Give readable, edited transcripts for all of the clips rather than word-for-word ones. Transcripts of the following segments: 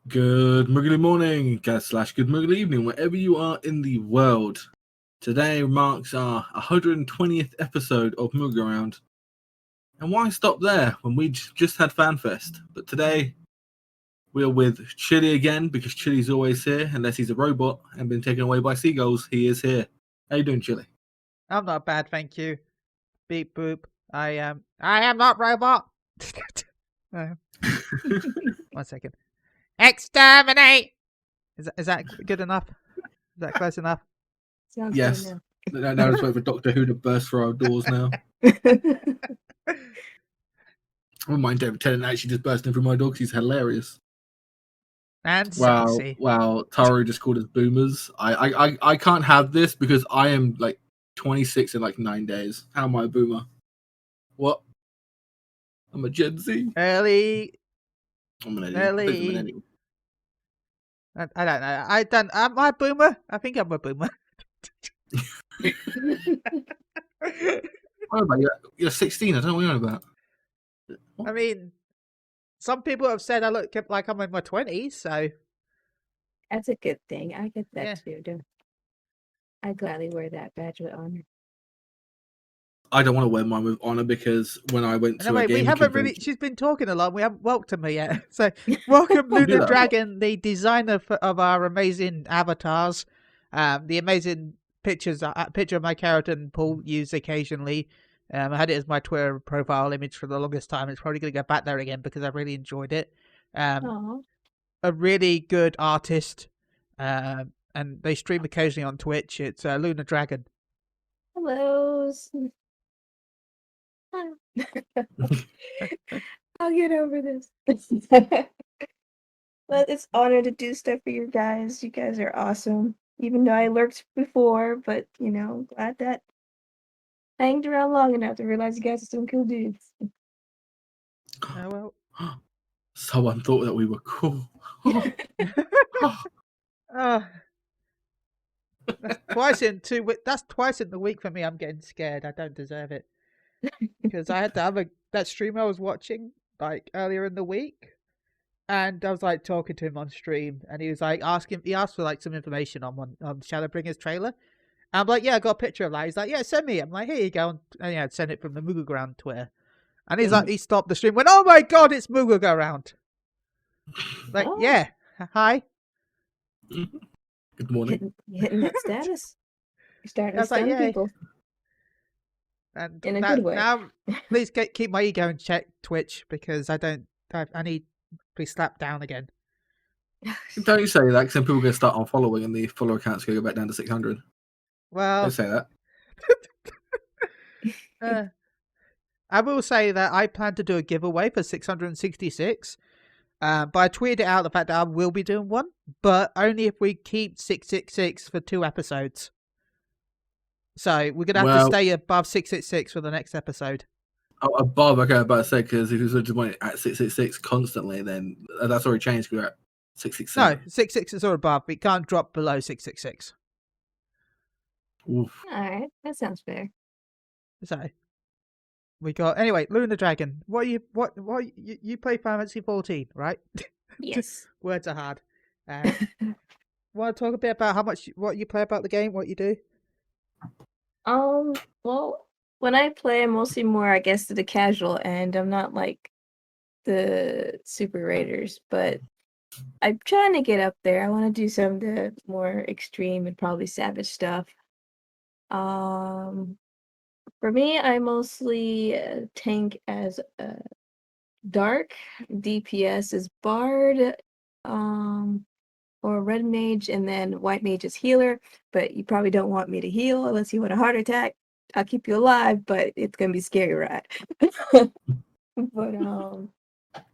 Good Moogle morning, slash good Moogle evening, wherever you are in the world. Today marks our 120th episode of Moogle Around. And why stop there when we just had FanFest? But today we are with Chili again because Chili's always here, unless he's a robot and been taken away by seagulls. He is here. How you doing, Chili? I'm not bad, thank you. Beep boop. I am not robot. One second. Exterminate. Is that good enough? Is that close enough? Sounds Yes. good Now just wait for Doctor Who to burst through our doors now. now. I wouldn't mind David Tennant actually just bursting through my door because he's hilarious. And Wow, sexy. wow. Taro just called us boomers. I can't have this because I am like 26 in like 9 days. How am I a boomer? What? I'm a Gen Z. Early. I'm an Early. millennial. I don't know. Am I a boomer? I think I'm a boomer. What about you? You're 16. I don't know what you're on about. I mean, some people have said I look like I'm in my 20s, so. That's a good thing. I get that Yeah. too. I gladly wear that badge with honor. I don't want to wear mine with honor because when I went to Anyway, a game we haven't convention, really. She's been talking a lot. We haven't welcomed her yet. So, welcome do that. LluhnarDragon, the designer of our amazing avatars, the amazing pictures. Picture of my character and Paul use occasionally. I had it as my Twitter profile image for the longest time. It's probably going to go back there again because I really enjoyed it. Aw. A really good artist, and they stream occasionally on Twitch. It's LluhnarDragon. Hello. I'll get over this. But it's honor to do stuff for you guys. You guys are awesome. Even though I lurked before, but glad that I hanged around long enough to realize you guys are some cool dudes. Oh well. someone thought that we were cool. That's twice in 2 weeks. That's twice in the week for me. I'm getting scared. I don't deserve it because I had to have that stream I was watching like earlier in the week, and I was like talking to him on stream, and he was like asking. He asked for like some information on Shadowbringers trailer. And I'm like, yeah, I got a picture of that. He's like, yeah, send me. I'm like, here you go, and yeah, send it from the Moogle Ground Twitter. And he's like, he stopped the stream, went, oh my god, it's Moogle Go Round. Like, Oh. yeah, hi. Good morning. Hitting that status. You're starting I to was like, stun yay. people. And In a good way. Now, please keep my ego in check, Twitch, because I need to be slapped down again. Don't you say that because then people are going to start unfollowing and the follower account's going to go back down to 600. Well, Don't say that. I will say that I plan to do a giveaway for 666. But I tweeted out the fact that I will be doing one, but only if we keep 666 for 2 episodes. So we're going to have to stay above 666 for the next episode. Oh, above, okay, I was about to say, because if you just want it at 666 constantly, then that's already changed. We're at 666. No, 666 or above. We can't drop below 666. Oof. Alright, that sounds fair. So we got anyway. LluhnarDragon. What you play Final Fantasy 14, right? Yes. Words are hard. Want to talk a bit about what you play about the game, what you do? Well, when I play, I'm mostly more, I guess, to the casual end. I'm not like the super raiders, but I'm trying to get up there. I want to do some of the more extreme and probably savage stuff. For me, I mostly tank as dark. DPS is bard, or red mage, and then white mage is healer. But you probably don't want me to heal unless you want a heart attack. I'll keep you alive, but it's gonna be scary ride. But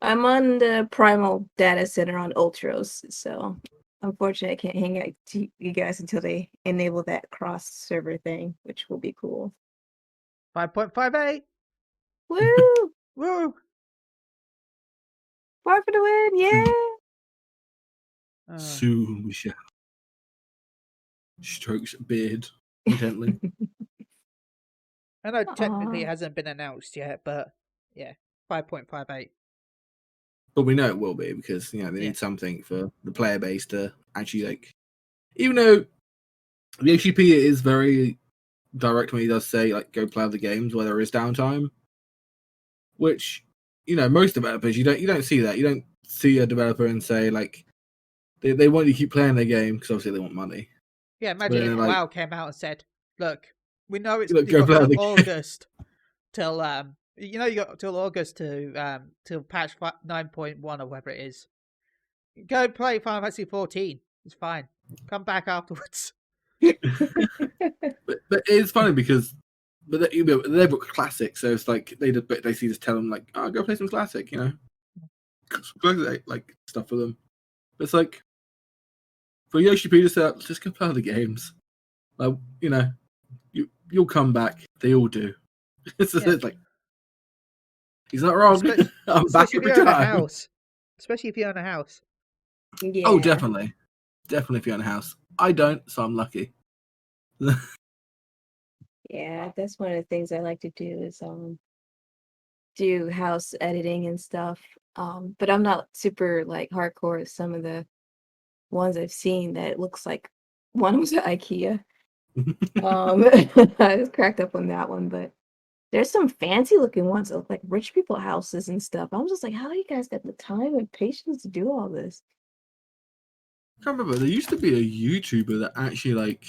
I'm on the primal data center on Ultros, so unfortunately I can't hang out to you guys until they enable that cross server thing, which will be cool. 5.58. Woo! Woo! Far for the win, yeah! Soon we shall. Strokes beard gently. I know technically it hasn't been announced yet, but yeah, 5.58. But we know it will be because they Yeah. need something for the player base to actually like. Even though the HTP is very direct when he does say like go play other games where there is downtime, which most developers you don't see that. You don't see a developer and say like they want you to keep playing their game because obviously they want money. Yeah, imagine if like, WoW came out and said, "Look, we know it's Look, you go got play till the- August till you got till August to till patch 9.1 or whatever it is. Go play Final Fantasy 14. It's fine. Come back afterwards." but it's funny because they've got classic, so it's like they basically just tell them like, oh, go play some classic, like stuff for them. But it's like for Yoshi P to say, just go play other games. Like you'll come back. They all do. It's like he's not wrong. I'm back Especially if every you own a time. house. Especially if you own a house. Yeah. Oh, definitely if you own a house. I don't, so I'm lucky. Yeah, that's one of the things I like to do is do house editing and stuff. But I'm not super like hardcore as some of the ones I've seen that it looks like one was at IKEA. I was cracked up on that one, but there's some fancy looking ones that look like rich people houses and stuff. I'm just like, how do you guys get the time and patience to do all this? I can't remember. There used to be a YouTuber that actually like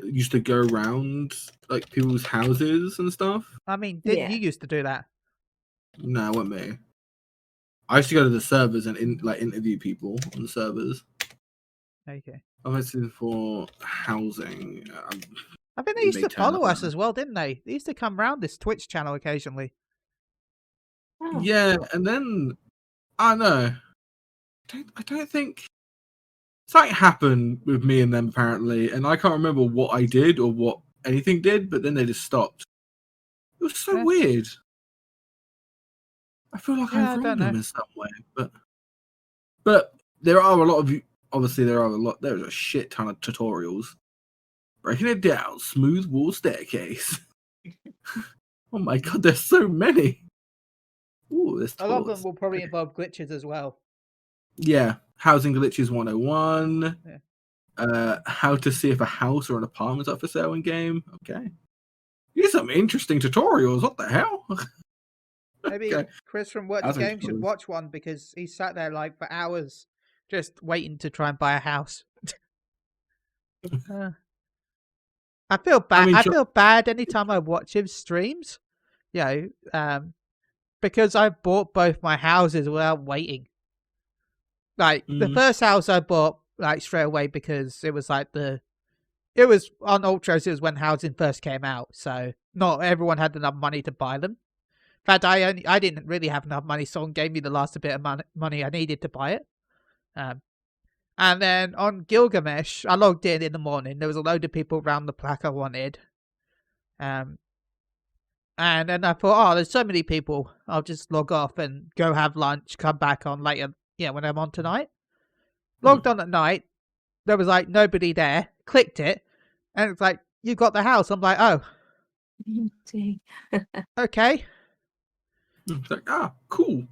used to go around like people's houses and stuff. I mean, didn't Yeah. you used to do that? No, it wasn't me. I used to go to the servers and interview people on the servers. Okay. Obviously for housing. I think they used to follow us now. as well, didn't they? They used to come round this Twitch channel occasionally. Oh. Yeah, and then I don't know. I don't think something happened with me and them apparently, and I can't remember what I did or what anything did, but then they just stopped. It was so weird. I feel like Yeah, I've I don't wronged them know. in some way, but there are a lot of obviously there's a shit ton of tutorials breaking it down, smooth wall staircase. Oh my god, there's so many. Ooh, there's A lot of them toilets. will probably involve glitches as well. Yeah, housing glitches 101. Yeah. How to see if a house or an apartment's up for sale in game. Okay. Here's some interesting tutorials. What the hell? Maybe Okay. Chris from Work the Housing Game should tutorials. watch one because he sat there like for hours just waiting to try and buy a house. I feel bad. I feel bad anytime I watch his streams, because I bought both my houses without waiting. Like the first house I bought like straight away because it was like it was on Ultras. It was when housing first came out, so not everyone had enough money to buy them. In fact, I didn't really have enough money. Someone gave me the last bit of money I needed to buy it. And then on Gilgamesh, I logged in the morning. There was a load of people around the plaque I wanted. And then I thought, oh, there's so many people. I'll just log off and go have lunch, come back on later, when I'm on tonight. Logged on at night. There was like nobody there. Clicked it. And it's like, you got the house. I'm like, oh. Okay. It's like, cool.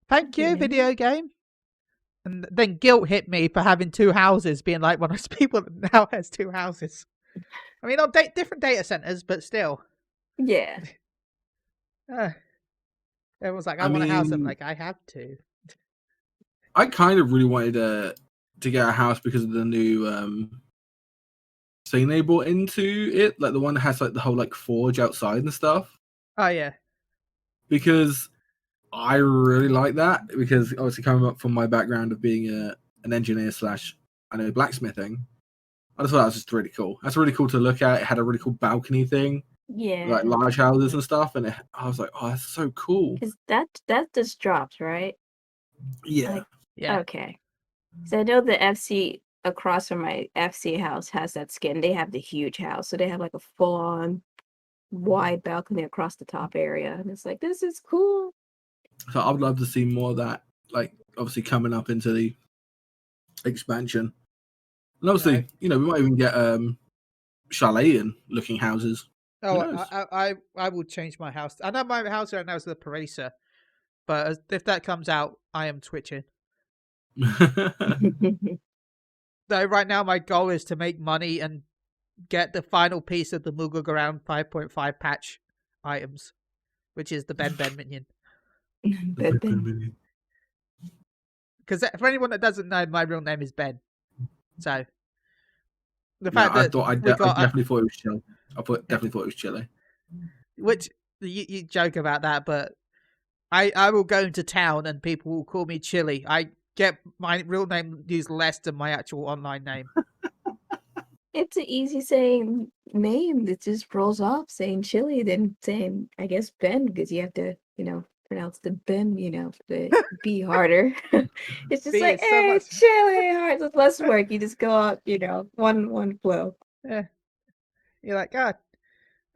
Thank you, video game. And then guilt hit me for having two houses, being like one of those people that now has two houses. I mean, on different data centers, but still. Yeah. Everyone's like, I want a house. I'm like, I have to. I kind of really wanted to get a house because of the new thing they brought into it, like the one that has like the whole like forge outside and stuff. Oh yeah. Because I really like that, because obviously coming up from my background of being an engineer / blacksmithing, I just thought that was just really cool. That's really cool to look at. It had a really cool balcony thing. Yeah. Like large houses and stuff, and I was like, oh, that's so cool. Because that just dropped, right? Yeah. Yeah. Okay. So I know the FC across from my FC house has that skin. They have the huge house. So they have like a full-on wide balcony across the top area. And it's like, this is cool. So I would love to see more of that, like obviously coming up into the expansion. And obviously, we might even get chalet looking houses. Oh, I will change my house. I know my house right now is the Parisa, But if that comes out, I am twitching. Though right now my goal is to make money and get the final piece of the Moogle Ground 5.5 patch items, which is the Ben minion. Ben. Because for anyone that doesn't know, my real name is Ben. So the Yeah, fact that I we got definitely thought it was chill. Definitely thought it was chilly. which you joke about that, but I will go into town and people will call me Chili. I get my real name used less than my actual online name. It's an easy saying name that just rolls off saying Chili than saying, I guess, Ben, because you have to, pronounce the Ben, the B harder. It's just B like, is so hey, much. Chili, hard, it's less work. You just go up, one flow. Yeah. You're like, God,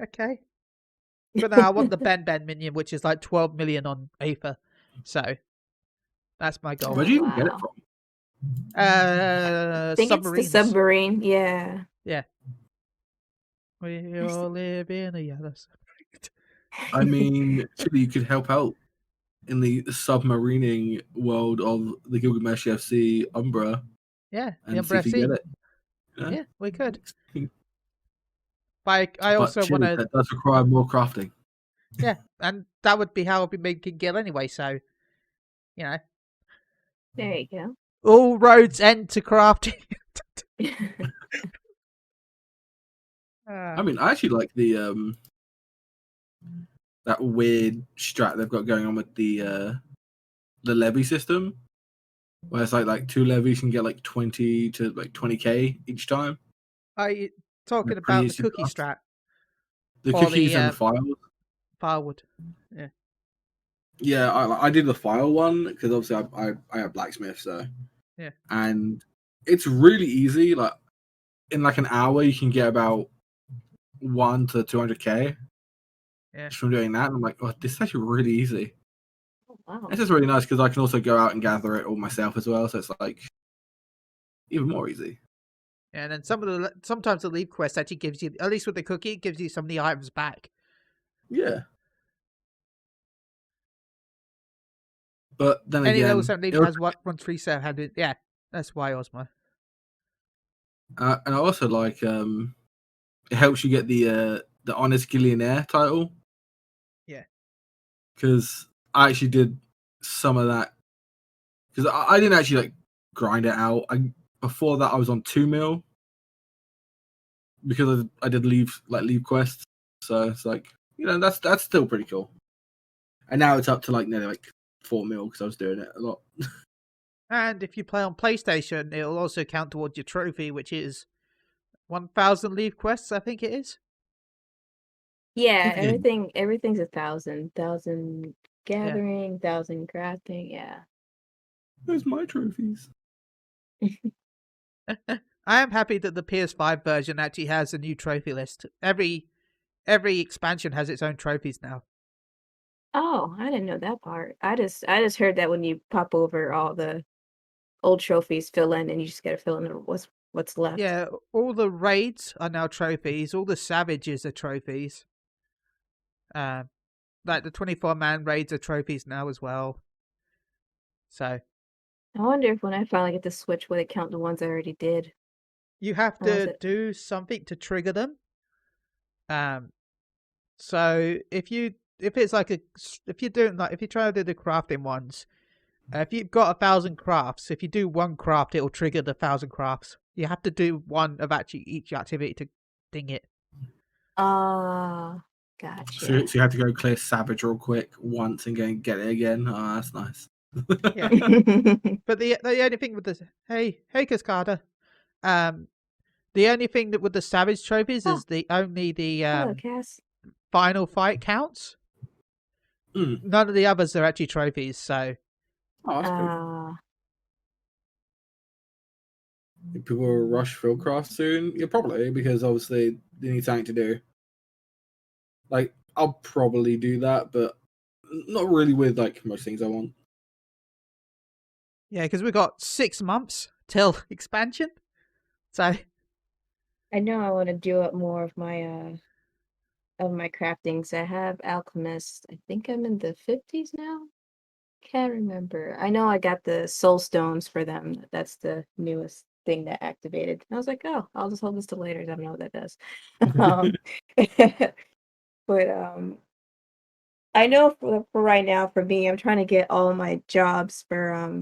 okay. But now I want the Ben minion, which is like 12 million on Aether. So that's my goal. Where'd you even get it Wow. from? I think it's the Submarines. submarine, yeah. Yeah. We all live in a yellow submarine. I mean, Chili, you could help out in the submarining world of the Gilgamesh FC Umbra Yeah, the and see if you get Umbra it. Yeah, we could. But I also Chili, want to. that does require more crafting. Yeah, and that would be how I'd be making Gil anyway. So, There you go. all roads end to crafting. I mean, I actually like the that weird strat they've got going on with the levy system, where it's like 2 levies can get like 20 to like 20k each time. Are you talking Pretty about the easy cookie craft. strat The or cookies and the files. firewood? Yeah. Yeah, I did the file one because obviously I have blacksmith, so Yeah. and it's really easy. Like in like an hour, you can get about 1 to 200k Yeah. just from doing that. And I'm like, oh, this is actually really easy. Oh, wow. This is really nice because I can also go out and gather it all myself as well. So it's like even more easy. And then sometimes the leave quest actually gives you, at least with the cookie, it gives you some of the items back. Yeah. But then Any again, level 7 leave has 13700. Yeah, that's why Osmo. and I also like it helps you get the honest Gillionaire title. Yeah. Because I actually did some of that. Because I didn't actually like grind it out. Before that I was on 2 mil because I did leave quests. So it's like that's still pretty cool. And now it's up to like nearly like 4 mil because I was doing it a lot. And if you play on PlayStation, it'll also count towards your trophy, which is 1,000 leave quests, I think it is. Yeah, Yeah. everything's 1,000 gathering, 1,000 crafting, yeah. Where's my trophies? I am happy that the PS5 version actually has a new trophy list. Every expansion has its own trophies now. Oh, I didn't know that part. I just heard that when you pop over all the old trophies fill in and you just gotta fill in what's left. Yeah, all the raids are now trophies. All the savages are trophies. Like the 24-man raids are trophies now as well. So I wonder if when I finally get the Switch, would it count the ones I already did? you have Or was to it? do something to trigger them. So if you're trying to do the crafting ones, if you've got 1,000 crafts, if you do one craft, it'll trigger the 1,000 crafts. You have to do one of actually each activity to ding it. Ah, So gotcha. you had to go clear Savage real quick once and get it again. Oh, that's nice. Yeah. But the only thing with the hey Cascada, the only thing that with the Savage trophies is the Hello, Cass. final fight counts. None of the others are actually trophies, so Oh, that's pretty cool. People will rush Fieldcraft soon. Yeah, probably because obviously they need something to do. Like I'll probably do that, but not really with like most things I want. yeah, because we've got 6 months till expansion. So I know I want to do up more of my craftings. I have alchemist. I think I'm in the 50s now. Can't remember. I know I got the soul stones for them. That's the newest thing that activated. I was like, oh, I'll just hold this till later. I don't know what that does. Um, but I know for right now, for me, I'm trying to get all my jobs for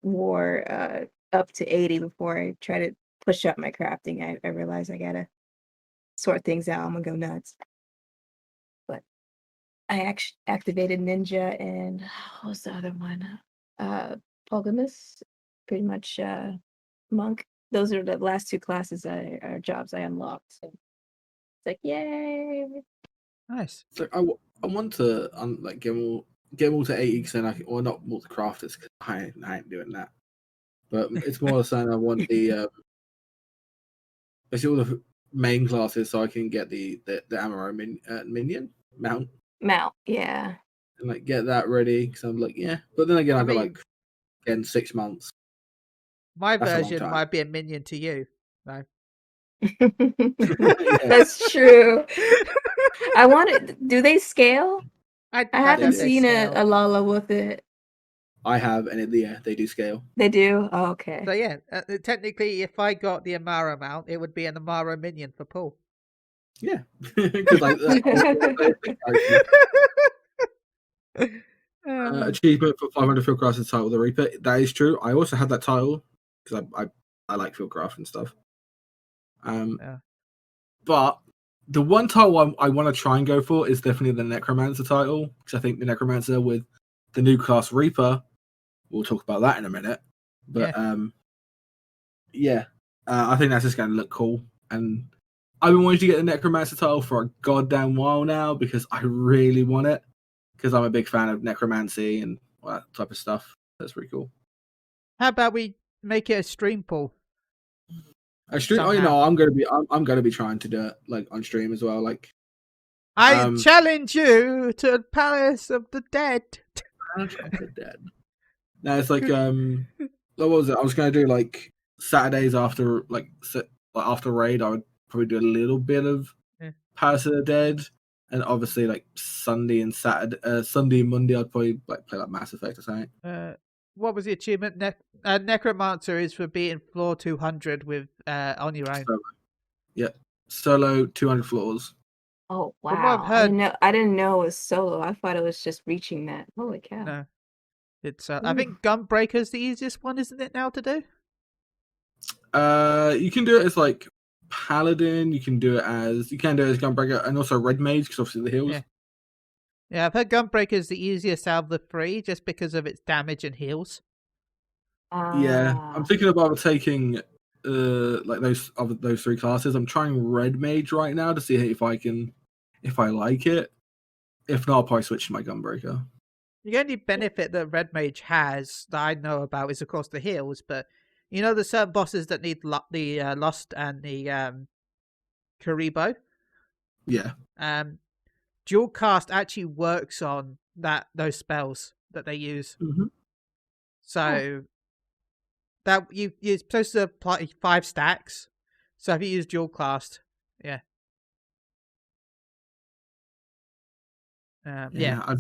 war up to 80 before I try to push up my crafting. I realize I gotta sort things out. I'm gonna go nuts. But I actually activated ninja and what was the other one? Polygamous, pretty much monk. Those are the last two classes are jobs I unlocked. So it's like yay. Nice. So I want to like get them all to 80 because then I can, or not multi crafters because I ain't doing that. But it's more saying I want the basically all the main classes so I can get the Amaro minion mount Mount, yeah. and like get that ready because I'm like yeah. But then again, I I've got mean, like again 6 months. my That's a long version time. might be a minion to you. No. That's true. I wanted. Do they scale? I don't haven't know if they seen scale. a Lala with it. I have, and they do scale. They do. Oh, okay. So yeah, technically, if I got the Amaro mount, it would be an Amaro minion for Paul. Yeah, because like achievement for 500 fieldcraft title the Reaper. That is true. I also had that title because I like fieldcraft and stuff. Yeah. But the one title I want to try and go for is definitely the Necromancer title because I think the Necromancer with the new class Reaper. We'll talk about that in a minute. But I think that's just going to look cool. And I've been wanting to get the Necromancer title for a goddamn while now because I really want it. Because I'm a big fan of necromancy and all that type of stuff. That's pretty cool. How about we make it a stream, Paul? A stream? Oh, you know, I'm gonna be trying to do it like on stream as well. Like, I challenge you to the Palace of the Dead. Palace of the Dead. No, it's like what was it? I was gonna do like Saturdays after after raid. I would probably do a little bit of Palace of the Dead, and obviously like Sunday and Monday, I'd probably like play like Mass Effect or something. What was the achievement? Necromancer is for beating floor 200 with on your own. Solo. Yeah, solo 200 floors. Oh From what I've wow! heard, I didn't know it was solo. I thought it was just reaching that. Holy cow! No, it's. I think Gunbreaker's the easiest one, isn't it now to do? You can do it as like Paladin. You can do it as Gunbreaker and also Red Mage because obviously the heals. Yeah, I've heard Gunbreaker is the easiest out of the three just because of its damage and heals. Yeah, I'm thinking about taking like those three classes. I'm trying Red Mage right now to see if I like it. If not, I'll probably switch to my Gunbreaker. The only benefit that Red Mage has that I know about is of course the heals, but you know the certain bosses that need the Lust and the Karibo. Yeah. Dual cast actually works on those spells that they use. Mm-hmm. So that you're supposed to apply 5 stacks. So if you use dual cast, yeah. I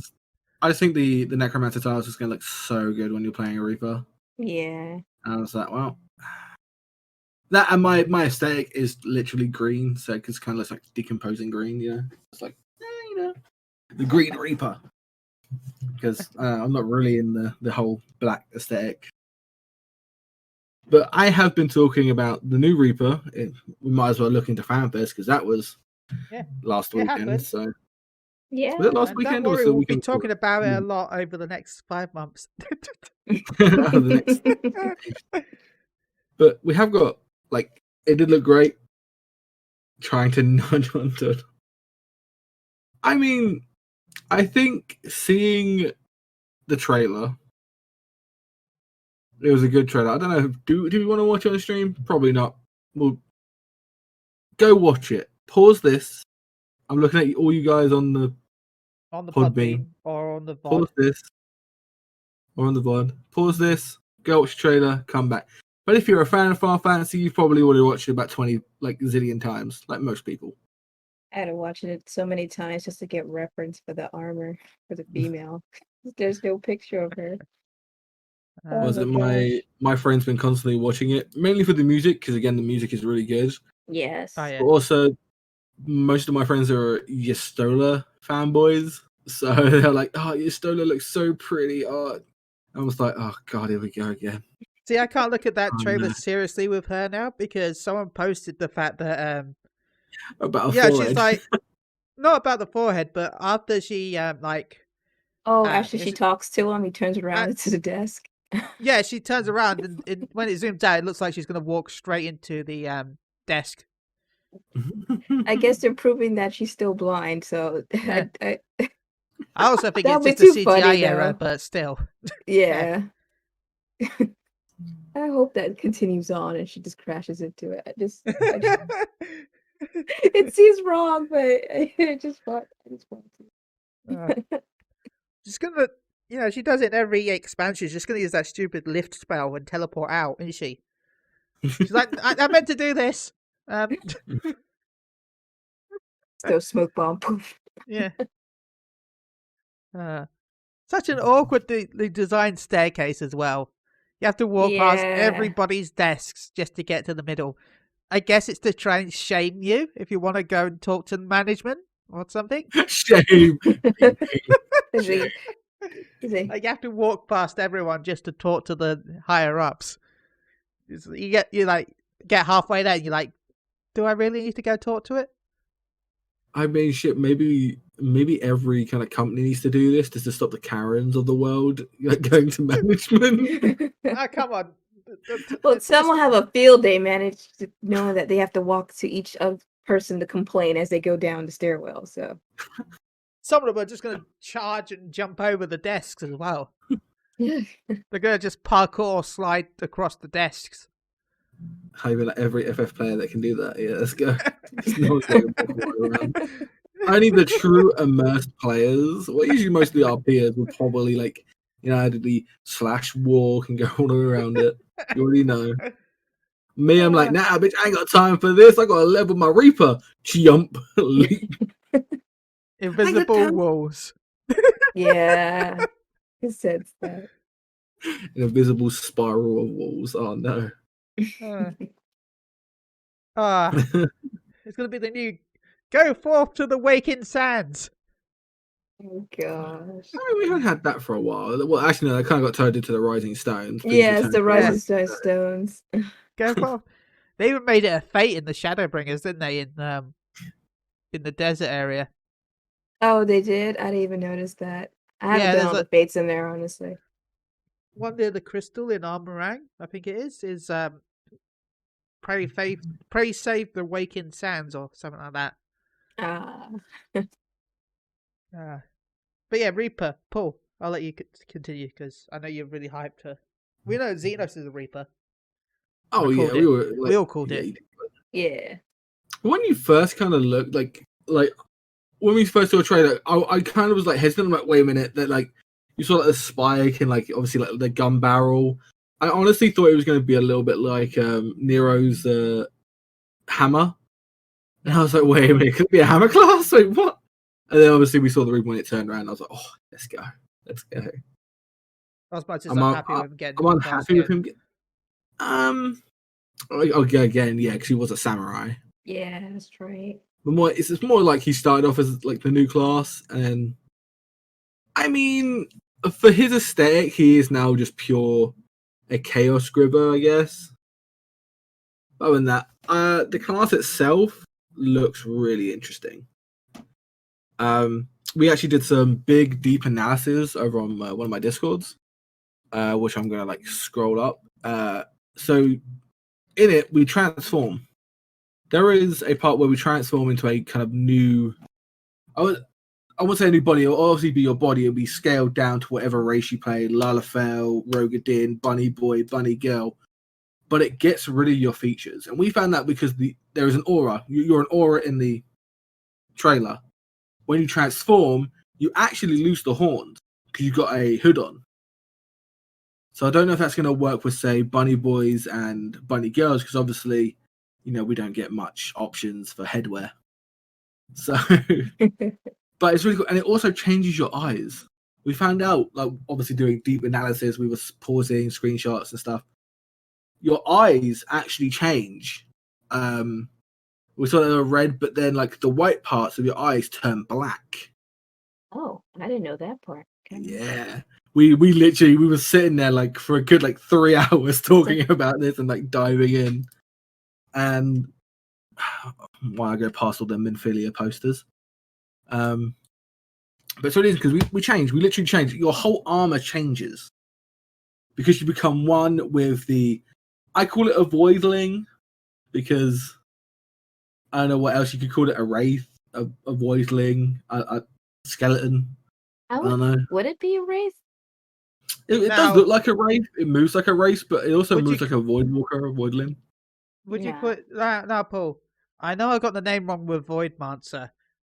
just think the Necromancer tiles is going to look so good when you're playing a Reaper. Yeah. And I was like, well, that and my aesthetic is literally green, so it kind of looks like decomposing green. You know, it's like the Green Reaper. Because I'm not really in the whole black aesthetic. But I have been talking about the new Reaper. We might as well look into FanFest because that was last weekend. Happened. So yeah, was it last weekend? Don't worry, or we'll weekend be talking about it a lot over the next 5 months. But we have got like it did look great. Trying to nudge onto. I mean, I think seeing the trailer. It was a good trailer. I don't know. Do we want to watch it on stream? Probably not. We'll go watch it. Pause this. I'm looking at all you guys on the Podbean or on the VOD. Pause this. Or on the VOD. Pause this. Go watch the trailer. Come back. But if you're a fan of Final Fantasy, you've probably already watched it about 20 zillion times, like most people. I had to watch it so many times just to get reference for the armor for the female. There's no picture of her. Oh Was my it gosh. my friend's been constantly watching it, mainly for the music, because again the music is really good. Yes. Oh, yeah. But also, most of my friends are Yestola fanboys, so they're like, "Oh, Yestola looks so pretty." Oh, I was like, "Oh God, here we go again." See, I can't look at that Oh, trailer no. seriously with her now because someone posted the fact that About a yeah, forehead. she's like not about the forehead, but after she Oh, after she is talks to him, he turns around into the desk. yeah, she turns around and when it zooms out, it looks like she's gonna walk straight into the desk. I guess they're proving that she's still blind, so Yeah. I I also think that it's would be just a too CGI funny error, though. but still. Yeah. I hope that continues on and she just crashes into it. I just it seems wrong, but I just want to. She's gonna, she does it in every expansion. She's just gonna use that stupid lift spell and teleport out, isn't she? She's like, I meant to do this. So smoke bomb poof. Yeah. Such an awkwardly designed staircase as well. You have to walk past Yeah. everybody's desks just to get to the middle. I guess it's to try and shame you if you want to go and talk to management or something. Shame. Is he? Is he? Like you have to walk past everyone just to talk to the higher ups. You get halfway there and you're like, do I really need to go talk to it? I mean, shit. Maybe every kind of company needs to do this just to stop the Karens of the world like going to management. Ah, come on. Well, some will have a field day managed to knowing that they have to walk to each person to complain as they go down the stairwell. So Some of them are just going to charge and jump over the desks as well. yeah. They're going to just parkour slide across the desks. Maybe like every FF player that can do that. Yeah, let's go. No one's getting around. Only the true immersed players, well, usually mostly our peers, will probably do the slash walk and go all around it. You already know. Me, I'm like, nah, bitch, I ain't got time for this. I got to level my Reaper. Jump, leap. Invisible walls. Yeah. Who said that? An invisible spiral of walls. Oh no. It's going to be the new go forth to the waking sands. Oh gosh. I mean, we haven't had that for a while. Well, actually, no, they kind of got turned into the Rising Stones. Yes, the Rising Rising Stones. Go forth. They even made it a fate in the Shadowbringers, didn't they? In the desert area. Oh, they did? I didn't even notice that. I haven't done all the fates in there, honestly. One near the crystal in Armorang, I think it is pray save the waking sands or something like that. But yeah, Reaper, Paul, I'll let you continue because I know you're really hyped to. We know Xenos is a Reaper. Oh yeah, we all called it. Yeah. When you first kind of looked like when we first saw a trailer, I kind of was like hesitant. I'm like, wait a minute, that like you saw like the spike and like obviously like the gun barrel. I honestly thought it was going to be a little bit like Nero's hammer, and I was like, wait a minute, could it be a hammer class? Like what? And then obviously we saw the Reaper when it turned around. I was like, oh, let's go. As much as I'm happy with him getting. I'm unhappy with him. Okay, again, yeah, because he was a samurai. Yeah, that's right. But it's more like he started off as like the new class, and I mean, for his aesthetic, he is now just pure a chaos gribber, I guess. Other than that, the class itself looks really interesting. We actually did some big, deep analysis over on one of my Discords, which I'm gonna like scroll up. So in it, we transform. There is a part where we transform into a kind of new. I wouldn't say a new body. It'll obviously be your body. It'll be scaled down to whatever race you play: Lalafell, Rogadin, Bunny Boy, Bunny Girl. But it gets rid of your features, and we found that because there is an aura. You're an aura in the trailer. When you transform, you actually lose the horns because you've got a hood on. So I don't know if that's going to work with, say, Bunny Boys and Bunny Girls, because obviously, we don't get much options for headwear. So, but it's really cool, and it also changes your eyes. we found out, like, obviously doing deep analysis, we were pausing screenshots and stuff. Your eyes actually change. We saw they were red, but then like the white parts of your eyes turn black. Oh, I didn't know that part. Okay. Yeah. We literally were sitting there like for a good like 3 hours talking about this and like diving in. And why I go past all the Minfilia posters. But so it is because we changed. We literally changed. Your whole armor changes because you become one with the. I call it a voidling because I don't know what else you could call it. A wraith, a voidling, a skeleton. I don't know. Would it be a wraith? It Now- does look like a wraith. It moves like a wraith, but it also Would moves you- like a void walker, a voidling. Would you Yeah. put that now, Paul? I know I got the name wrong with Voidmancer,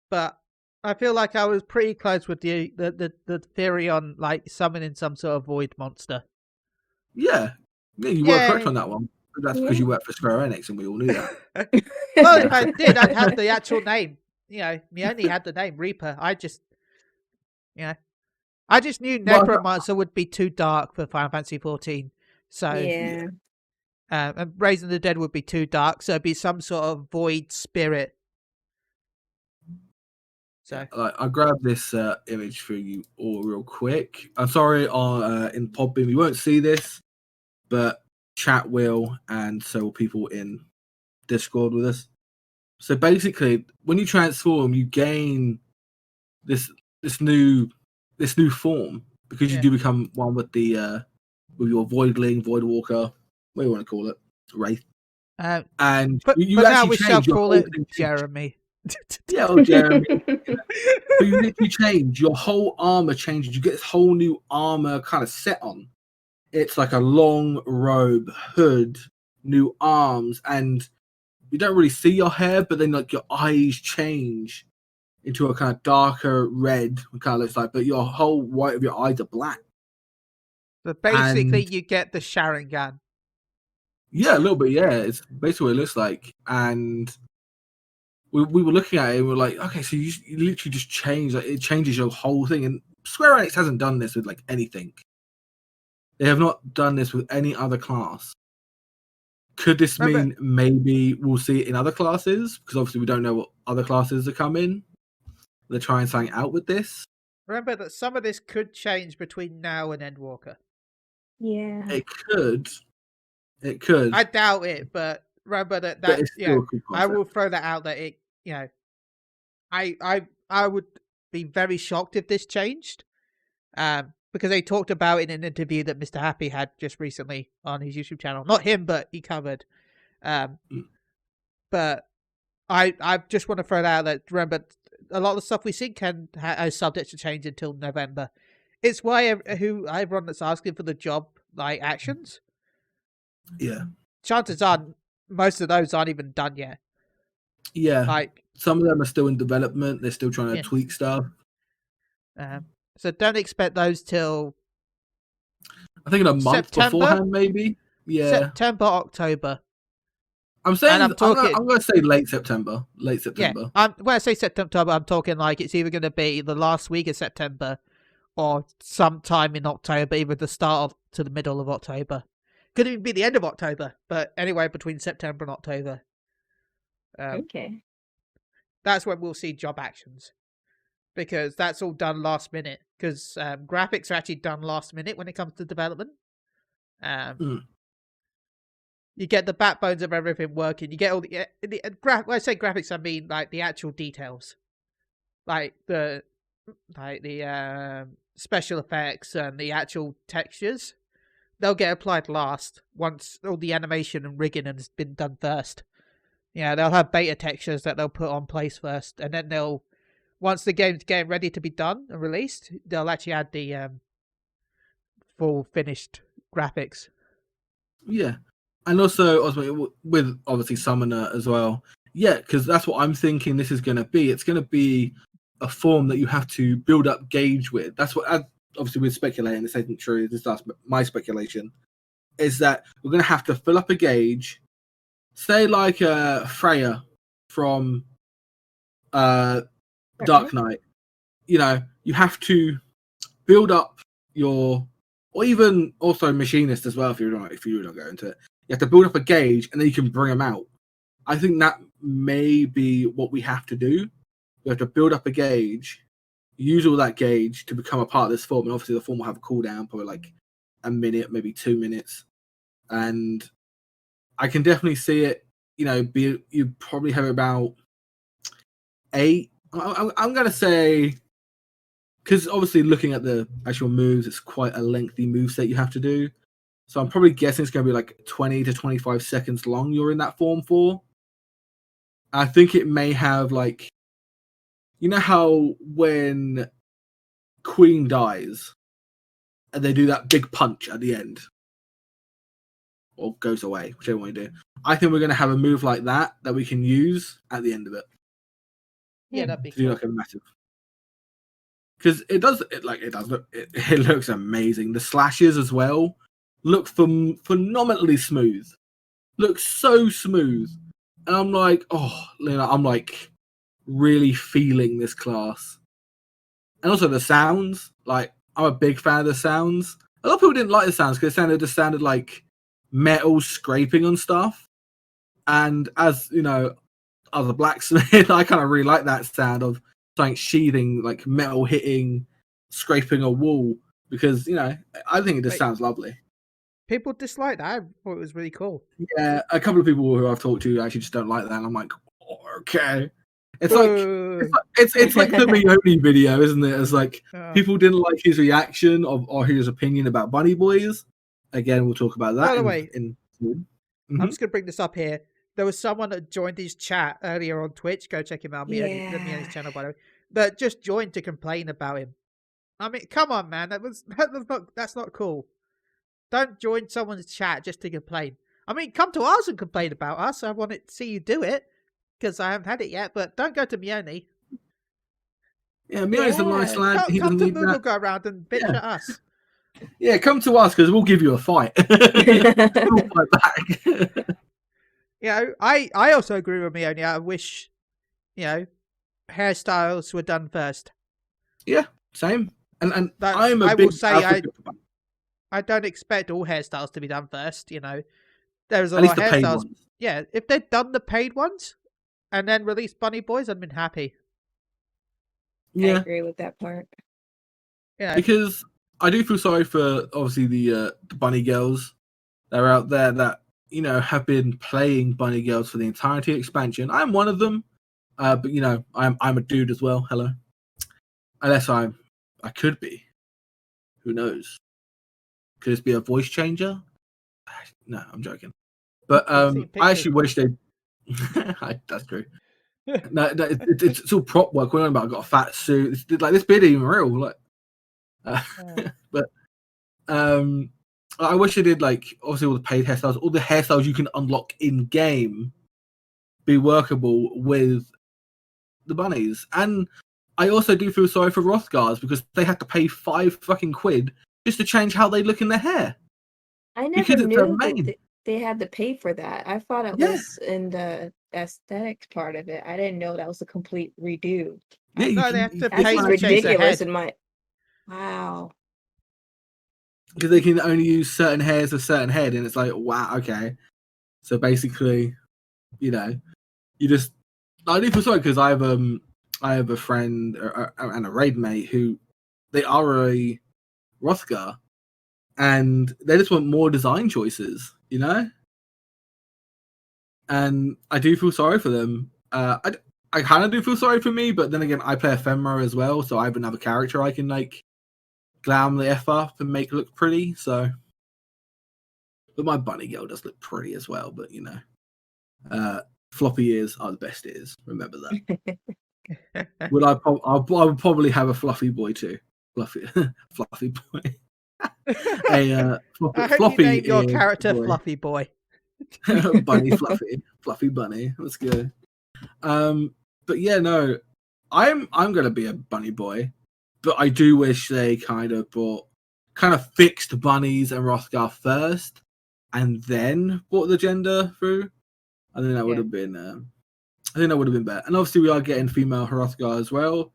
but I feel like I was pretty close with the theory on like summoning some sort of void monster. Yeah, you were correct Yay. on that one. But that's because you work for Square Enix, and we all knew that. Well, if I did, I'd have the actual name. You know, me only had the name Reaper. I just knew Well, Necromancer would be too dark for Final Fantasy 14. So, Yeah. and Raising the Dead would be too dark. So it'd be some sort of void spirit. So Like, I'll grab this image for you all real quick. I'm sorry, in Podbean we won't see this, but chat will, and so will people in Discord with us. So basically, when you transform, you gain this new form because you Yeah. do become one with the with your voidling, void walker, what do you want to call it, wraith, and but you now actually we shall change your call whole it thing. Jeremy. Yeah, oh, Jeremy. But you literally change. Your whole armor changes. You get this whole new armor kind of set on. It's like a long robe, hood, new arms, and you don't really see your hair, but then like your eyes change into a kind of darker red. It kind of looks like, but your whole white of your eyes are black. But basically, And- you get the Sharingan. Yeah, a little bit. Yeah, it's basically what it looks like. And we were looking at it and we were like, okay, so you literally just change. Like, it changes your whole thing. And Square Enix hasn't done this with like anything. They have not done this with any other class. Could this mean maybe we'll see it in other classes? Because obviously we don't know what other classes are coming. They're trying something out with this. Remember that some of this could change between now and Endwalker. Yeah. It could. It could. I doubt it, but remember that but it's still a cool I concept. will throw that out that it, I would be very shocked if this changed. Because they talked about it in an interview that Mr. Happy had just recently on his YouTube channel. Not him, but he covered. But I just want to throw that out that remember a lot of the stuff we see can is subject to change until November. It's why everyone that's asking for the job like actions. Yeah. Chances are most of those aren't even done yet. Yeah. Like some of them are still in development. They're still trying to Yeah. tweak stuff. So don't expect those till I think in a month September? beforehand, maybe. Yeah. September, October. I'm saying and I'm talking- I'm going to say late September. Late September. Yeah, when I say September, I'm talking like it's either going to be the last week of September or sometime in October, either the start to the middle of October. Could even be the end of October, but anyway, between September and October. Okay. That's when we'll see job actions. Because that's all done last minute. Because graphics are actually done last minute when it comes to development. You get the backbones of everything working. You get all the when I say graphics, I mean like the actual details, like the special effects and the actual textures. They'll get applied last once all the animation and rigging has been done first. Yeah, they'll have beta textures that they'll put on place first, and then once the game's getting ready to be done and released, they'll actually add the full finished graphics. Yeah. And also with obviously Summoner as well. Yeah, because that's what I'm thinking this is going to be. It's going to be a form that you have to build up gauge with. That's what, obviously we're speculating, this isn't true, this is my speculation, is that we're going to have to fill up a gauge, say like Freya from Dark Knight. You know, you have to build up your, or even also machinist as well. If you're not going into it, you have to build up a gauge, and then you can bring them out. I think that may be what we have to do. We have to build up a gauge, use all that gauge to become a part of this form, and obviously the form will have a cooldown, probably like a minute, maybe 2 minutes, and I can definitely see it. You probably have about 8. I'm gonna say, because obviously looking at the actual moves, it's quite a lengthy move set you have to do. So I'm probably guessing it's going to be like 20 to 25 seconds long you're in that form for. I think it may have like, you know how when Queen dies and they do that big punch at the end, or goes away, whichever one you do. I think we're going to have a move like that we can use at the end of it. Yeah, that'd be to do cool. like a massive. Because it looks amazing. The slashes as well look phenomenally smooth. Looks so smooth. And I'm like, I'm like really feeling this class. And also the sounds, like I'm a big fan of the sounds. A lot of people didn't like the sounds because it just sounded like metal scraping on stuff. And as you know, as a blacksmith, I kind of really like that sound of something sheathing, like metal hitting, scraping a wall, because I think it just sounds lovely. People dislike that. I thought it was really cool. Yeah, a couple of people who I've talked to actually just don't like that, and I'm like, okay. It's like it's like the Mione video, isn't it? It's like people didn't like his reaction or his opinion about Bunny Boys. Again, we'll talk about that. By the way, Mm-hmm. I'm just gonna bring this up here. There was someone that joined his chat earlier on Twitch. Go check him out. Mione's channel, by the way. That just joined to complain about him. I mean, come on, man. That's not cool. Don't join someone's chat just to complain. I mean, come to us and complain about us. I want to see you do it because I haven't had it yet. But don't go to Mione. Yeah, Mione's a nice lad. Come to Moogle go around and bitch at us. Yeah, come to us because we'll give you a fight. We'll fight back. I also agree with Mione. I wish, hairstyles were done first. Yeah, same. And I will say I don't expect all hairstyles to be done first. There's a lot of hairstyles. Yeah, if they'd done the paid ones and then released Bunny Boys, I'd been happy. Yeah, I agree with that part. Yeah, because I do feel sorry for obviously the bunny girls that are out there that have been playing bunny girls for the entirety of expansion. I'm one of them, but I'm a dude as well. Hello, unless I could be. Who knows? Could this be a voice changer? No, I'm joking. But I actually wish they. That's true. No, it's all prop work. We're on about. I've got a fat suit. It's like this beard even real. Like, but I wish they did like obviously all the paid hairstyles, all the hairstyles you can unlock in game, be workable with the bunnies. And I also do feel sorry for Rothgars because they had to pay £5 just to change how they look in their hair. I never knew that they had to pay for that. I thought it was in the aesthetics part of it. I didn't know that was a complete redo. Yeah, they have to pay to ridiculous in my. Wow. Because they can only use certain hairs of certain head, and it's like, wow, okay. So basically, you just. I do feel sorry because I have a friend and a raid mate who they are a Rothgar, and they just want more design choices, And I do feel sorry for them. I kind of do feel sorry for me, but then again, I play Ephemera as well, so I have another character I can glam the F up and make it look pretty. So, but my bunny girl does look pretty as well. But floppy ears are the best ears. Remember that. I would probably have a fluffy boy too. Fluffy boy. I hope you name your character boy. Fluffy Boy. Bunny Fluffy Bunny. Let's go. But yeah, no, I'm gonna be a bunny boy, but I do wish they kind of fixed bunnies and Rothgar first, and then brought the gender through. I think that would have been. I think that would have been better. And obviously, we are getting female Hrothgar as well.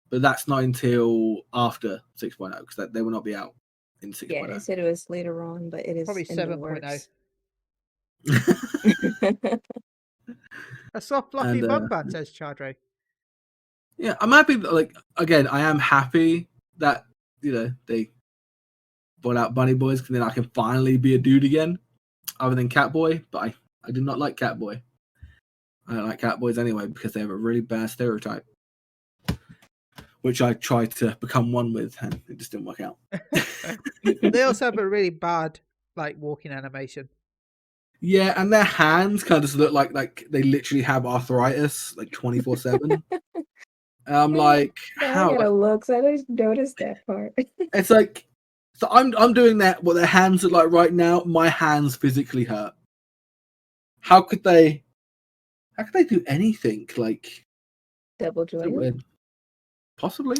but that's not until after 6.0 because they will not be out in 6.0. Yeah, they said it was later on, but it is Probably in the 7.0. works. A soft fluffy And, bug ban, says Chadre. Yeah, I'm happy. Like again, I am happy that they brought out Bunny Boys, because then I can finally be a dude again, other than Catboy. But I did not like Catboy. I don't like Catboys anyway because they have a really bad stereotype, which I tried to become one with, and it just didn't work out. They also have a really bad walking animation. Yeah, and their hands kind of just look like they literally have arthritis, 24/7. I'm like, I how? gotta look, so I just noticed that part. It's like, so I'm doing that. What their hands look like right now, my hands physically hurt. How could they do anything like Double jointed. possibly?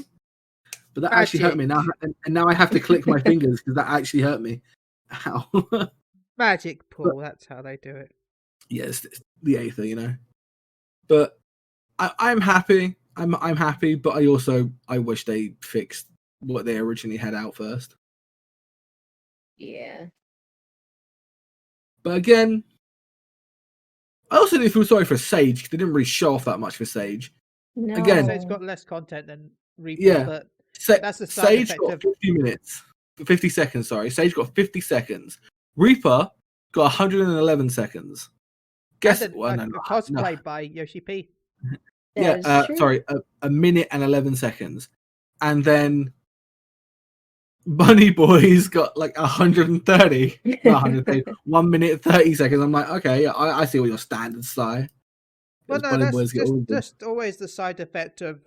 But that actually hurt me now, Magic. and now I have to click my fingers because that actually hurt me. Ow. Magic Paul, that's how they do it. Yes, it's the Aether, But I'm happy. I'm happy, but I wish they fixed what they originally had out first. Yeah. But again, I also didn't feel sorry for Sage because they didn't really show off that much for Sage. No. Again, Sage's got less content than Reaper, yeah, but that's the side Sage effect got of 50 minutes, 50 seconds. Sorry, Sage got 50 seconds. Reaper got 111 seconds. Guess a cosplay by Yoshi P. Yeah, sorry, a minute and 11 seconds, and then Bunny Boys got 130, not 130, 1 minute 30 seconds. I'm like, okay, yeah, I see what your standards say. Well, no, that's just always the side effect of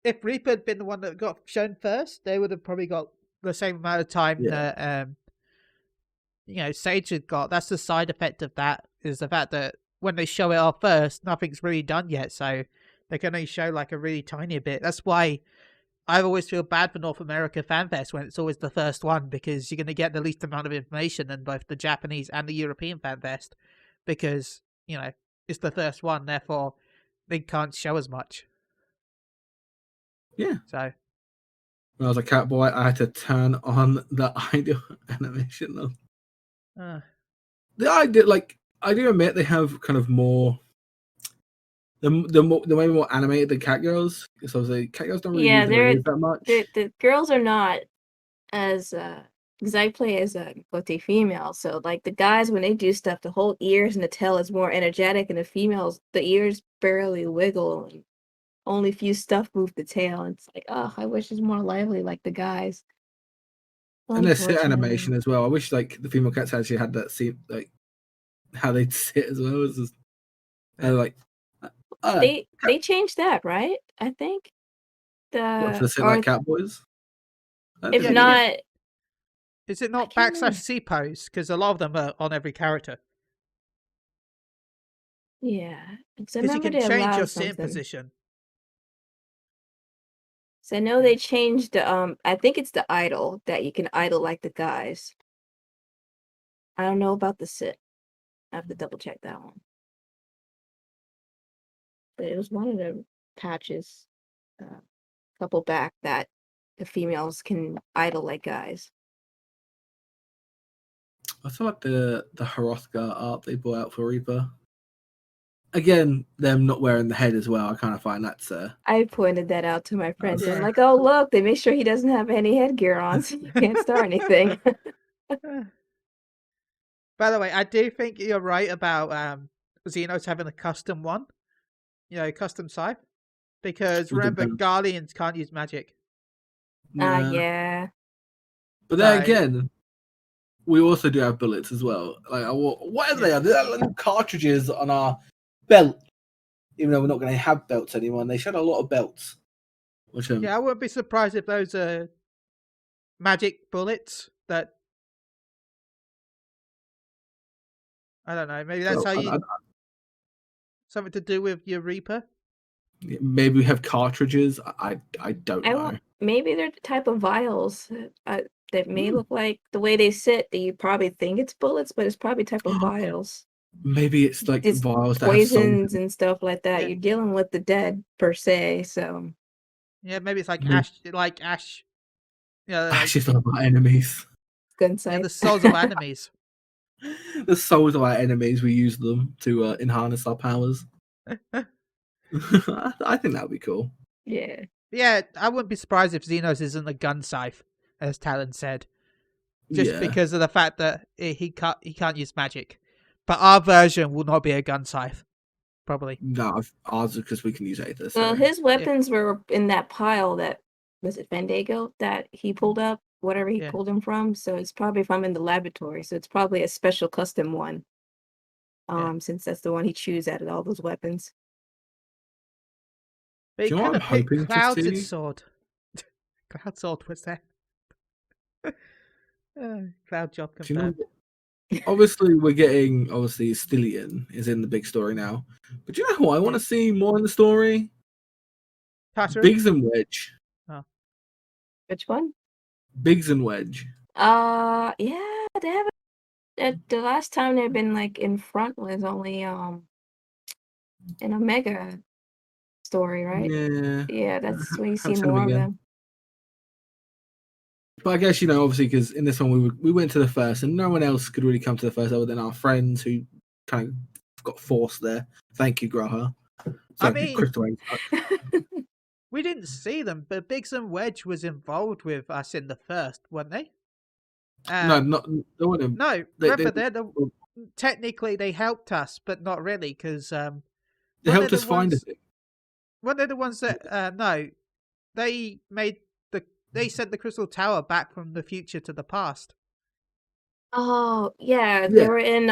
if Reaper had been the one that got shown first, they would have probably got the same amount of time that Sage had got. That's the side effect of that, is the fact that when they show it off first, nothing's really done yet, so they can only show a really tiny bit. That's why I always feel bad for North America Fan Fest when it's always the first one, because you're going to get the least amount of information in both the Japanese and the European Fan Fest, because it's the first one, therefore they can't show as much. Yeah. So when I was a Catboy, I had to turn on the idle animation though. The idea, I do admit they have kind of more. The way more animated than Cat Girls, because obviously Cat Girls don't really move their ears that much. The girls are not as because I play as a female, so the guys, when they do stuff, the whole ears and the tail is more energetic, and the females, the ears barely wiggle, and only few stuff move the tail. And it's I wish it's more lively like the guys. And their sit animation as well. I wish the female cats actually had that scene, how they sit as well. It's just, they changed that, right? I think for the sit like Catboys. If not, is it not / C pose? Because a lot of them are on every character. Yeah, because you can change your sitting position. So I know they changed. I think it's the idle that you can idle like the guys. I don't know about the sit. I have to double check that one. But it was one of the patches, couple back, that the females can idle like guys. I feel like the Hrothgar art they brought out for Reaper. Again, them not wearing the head as well. I kind of find that's. I pointed that out to my friends. I'm like, oh look, they make sure he doesn't have any headgear on, so you can't start anything. By the way, I do think you're right about Xenos having a custom one. Custom scythe. Because remember, Guardians can't use magic. Yeah. But then again, we also do have bullets as well. Whatever they are, they're little cartridges on our belt. Even though we're not going to have belts anymore, and they showed a lot of belts. Which, I wouldn't be surprised if those are magic bullets that. I don't know. Maybe that's how you. Something to do with your Reaper? Maybe we have cartridges. I don't know. Maybe they're the type of vials that may look like the way they sit, that you probably think it's bullets, but it's probably type of vials. Maybe it's vials that poisons have and stuff like that. Yeah. You're dealing with the dead per se, so. Yeah, maybe it's like Maybe- Ash. Yeah, Ash is one of our enemies. Gun yeah, sight. the souls of enemies. The souls of our enemies, we use them to enhance our powers. I think that would be cool. Yeah. Yeah, I wouldn't be surprised if Xenos isn't a gun scythe, as Talon said, just Yeah. because of the fact that he can't use magic. But our version will not be a gun scythe, probably. No, ours because we can use Aether. So. Well, his weapons were in that pile that was it Fandango that he pulled up, whatever he Yeah. pulled him from. So it's probably from in the laboratory. So it's probably a special custom one. Yeah. Since that's the one he chose out of all those weapons. But he Do you know could what have I'm picked hoping to Cloud's see? sword. Cloud sword was there. Cloud job Do you know confirmed. obviously, we're getting Stillion is in the big story now. But do you know who I want to see more in the story? Tartarus? Biggs and Wedge. Which one? Biggs and Wedge. Yeah, they haven't. The last time they've been like in front was only in Omega story, right? Yeah. Yeah, that's when you see Haven't seen them more of again. them. But I guess obviously, because in this one we went to the first, and no one else could really come to the first other than our friends who kind of got forced there. Thank you, Graha. I mean- Crystal. We didn't see them, but Biggs and Wedge was involved with us in the first, weren't they? No, not they weren't. No, They- remember, they- technically they helped us, but not really, because They helped us find it. Weren't they the ones that no, they sent the Crystal Tower back from the future to the past. Oh, yeah, they Yeah. were in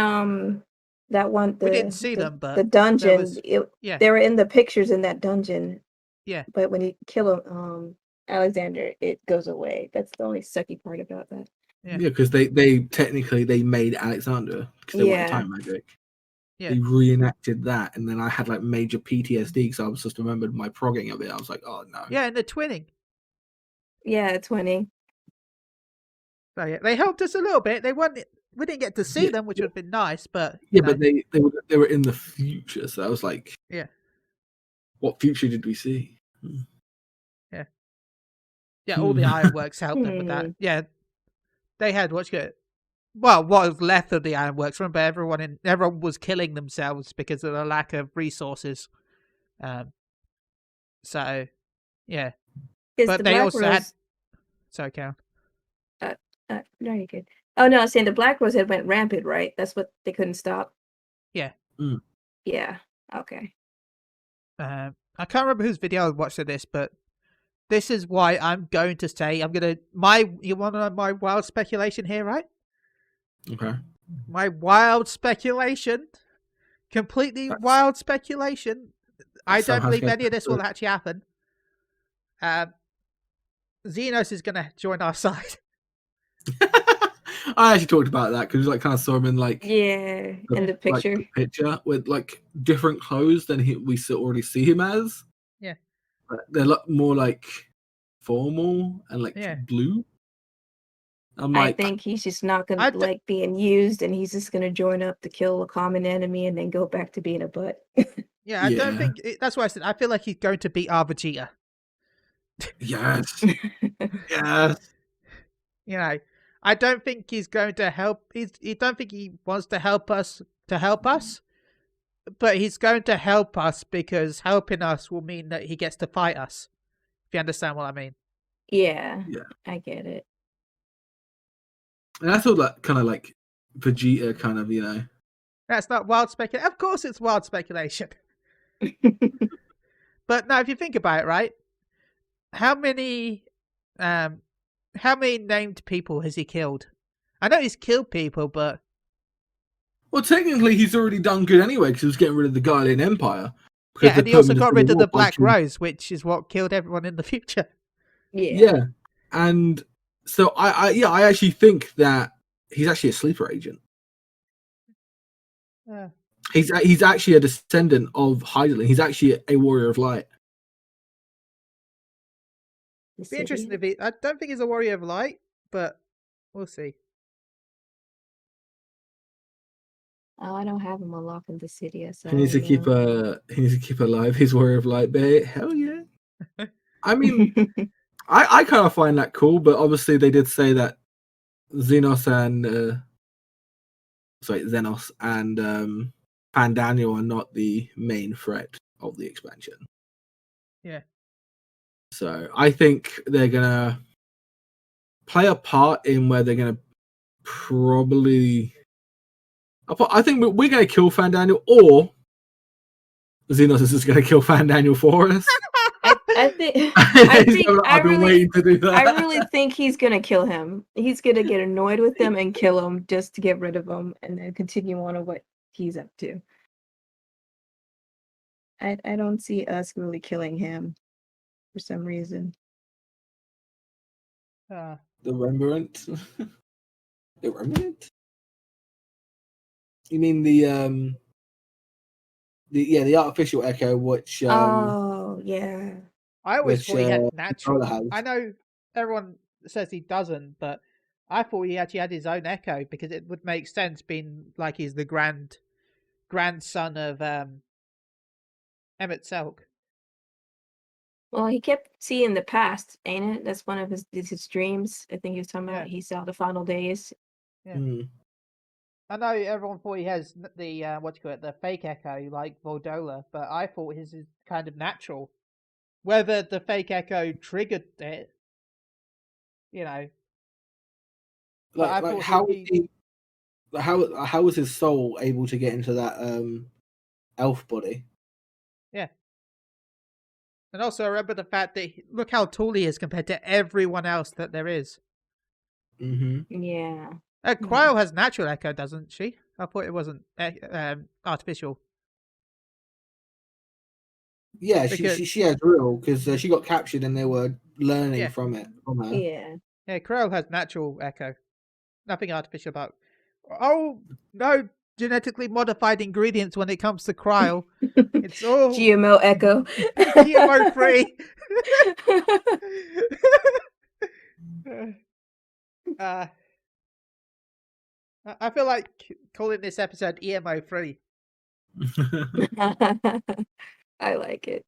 that one We didn't see them, but the dungeon. was- yeah. They were in the pictures in that dungeon. Yeah. But when you kill him, Alexander, it goes away. That's the only sucky part about that. Yeah. Yeah, because they technically they made Alexander because they wanted Yeah. time magic. Yeah. They reenacted that, and then I had like major PTSD because I was just remembered my progging of it. I was like, oh no. Yeah, and the twinning. Yeah, 20. So yeah, they helped us a little bit. We didn't get to see Yeah, them, which would have been nice, but Yeah, but they were in the future, so I was like, Yeah. What future did we see? yeah, all the ironworks helped them with Hmm. that. Yeah, they had what was left of the ironworks. Remember, everyone was killing themselves because of the lack of resources. So yeah, Because but the they Black also Rose, had. Sorry, Karen. no, you're good. Oh no, I was saying the Black Rose had went rampant, right? That's what they couldn't stop. Yeah. Mm. Yeah. Okay. I can't remember whose video I watched of this, but this is why I'm going to say you want to know my wild speculation here, right? Okay. My wild speculation, completely wild speculation. I don't Somehow believe it's any of this will actually happen. Xenos is going to join our side. I actually talked about that because kind of saw him in Yeah, in the picture. the picture with different clothes than we already see him as. Yeah. They're more formal and Yeah. blue. I'm I think he's just not gonna like being used, and he's just gonna join up to kill a common enemy and then go back to being a butt. Yeah, I don't think that's why I said I feel like he's going to beat our Vegeta. Yes. Yes. I don't think he's going to help. I don't think he wants to help us, but he's going to help us because helping us will mean that he gets to fight us. If you understand what I mean. Yeah. Yeah. I get it. And I thought that kind of Vegeta kind of, That's not wild speculation. Of course it's wild speculation. But now if you think about it, right? How many named people has he killed? I know he's killed people, but well, technically he's already done good anyway because he was getting rid of the Guardian Empire. Yeah, and he also got rid of the Black Rose, which is what killed everyone in the future. Yeah. And so I actually think that he's actually a sleeper agent. Yeah. He's actually a descendant of Heidelin. He's actually a warrior of light. Be interesting if I don't think he's a warrior of light, but we'll see. Oh, I don't have him unlocked in the city, so He needs to keep alive his warrior of light bait. Hell yeah. I mean, I kind of find that cool, but obviously they did say that Xenos and Pandaniel are not the main threat of the expansion. Yeah. So I think they're gonna play a part in where they're gonna probably. I think we're gonna kill Fandaniel, or Xenos is just gonna kill Fandaniel for us. I think I've been waiting to do that. I really think he's gonna kill him. He's gonna get annoyed with him and kill him just to get rid of him, and then continue on with what he's up to. I don't see us really killing him for some reason. The Rembrandts? The Rembrandts? You mean the artificial echo, which Oh yeah. I always thought he had natural. has. I know everyone says he doesn't, but I thought he actually had his own echo because it would make sense, being like he's the grandson of Emmett Selk. Well, he kept seeing the past, ain't it? That's one of his dreams. I think he was talking about. He saw the final days. Yeah. I know everyone thought he has the the fake echo like Voldola, but I thought his is kind of natural. Whether the fake echo triggered it, how was his soul able to get into that elf body? Yeah. And also, I remember the fact that look how tall he is compared to everyone else that there is. Mm-hmm. Yeah. Cryo has natural echo, doesn't she? I thought it wasn't artificial. Yeah, she has real because she got captured and they were learning from her. Yeah. Yeah, Cryo has natural echo. Nothing artificial about. Oh no, genetically modified ingredients when it comes to Cryo. It's all GMO echo. GMO free. I feel like calling this episode EMO free. I like it.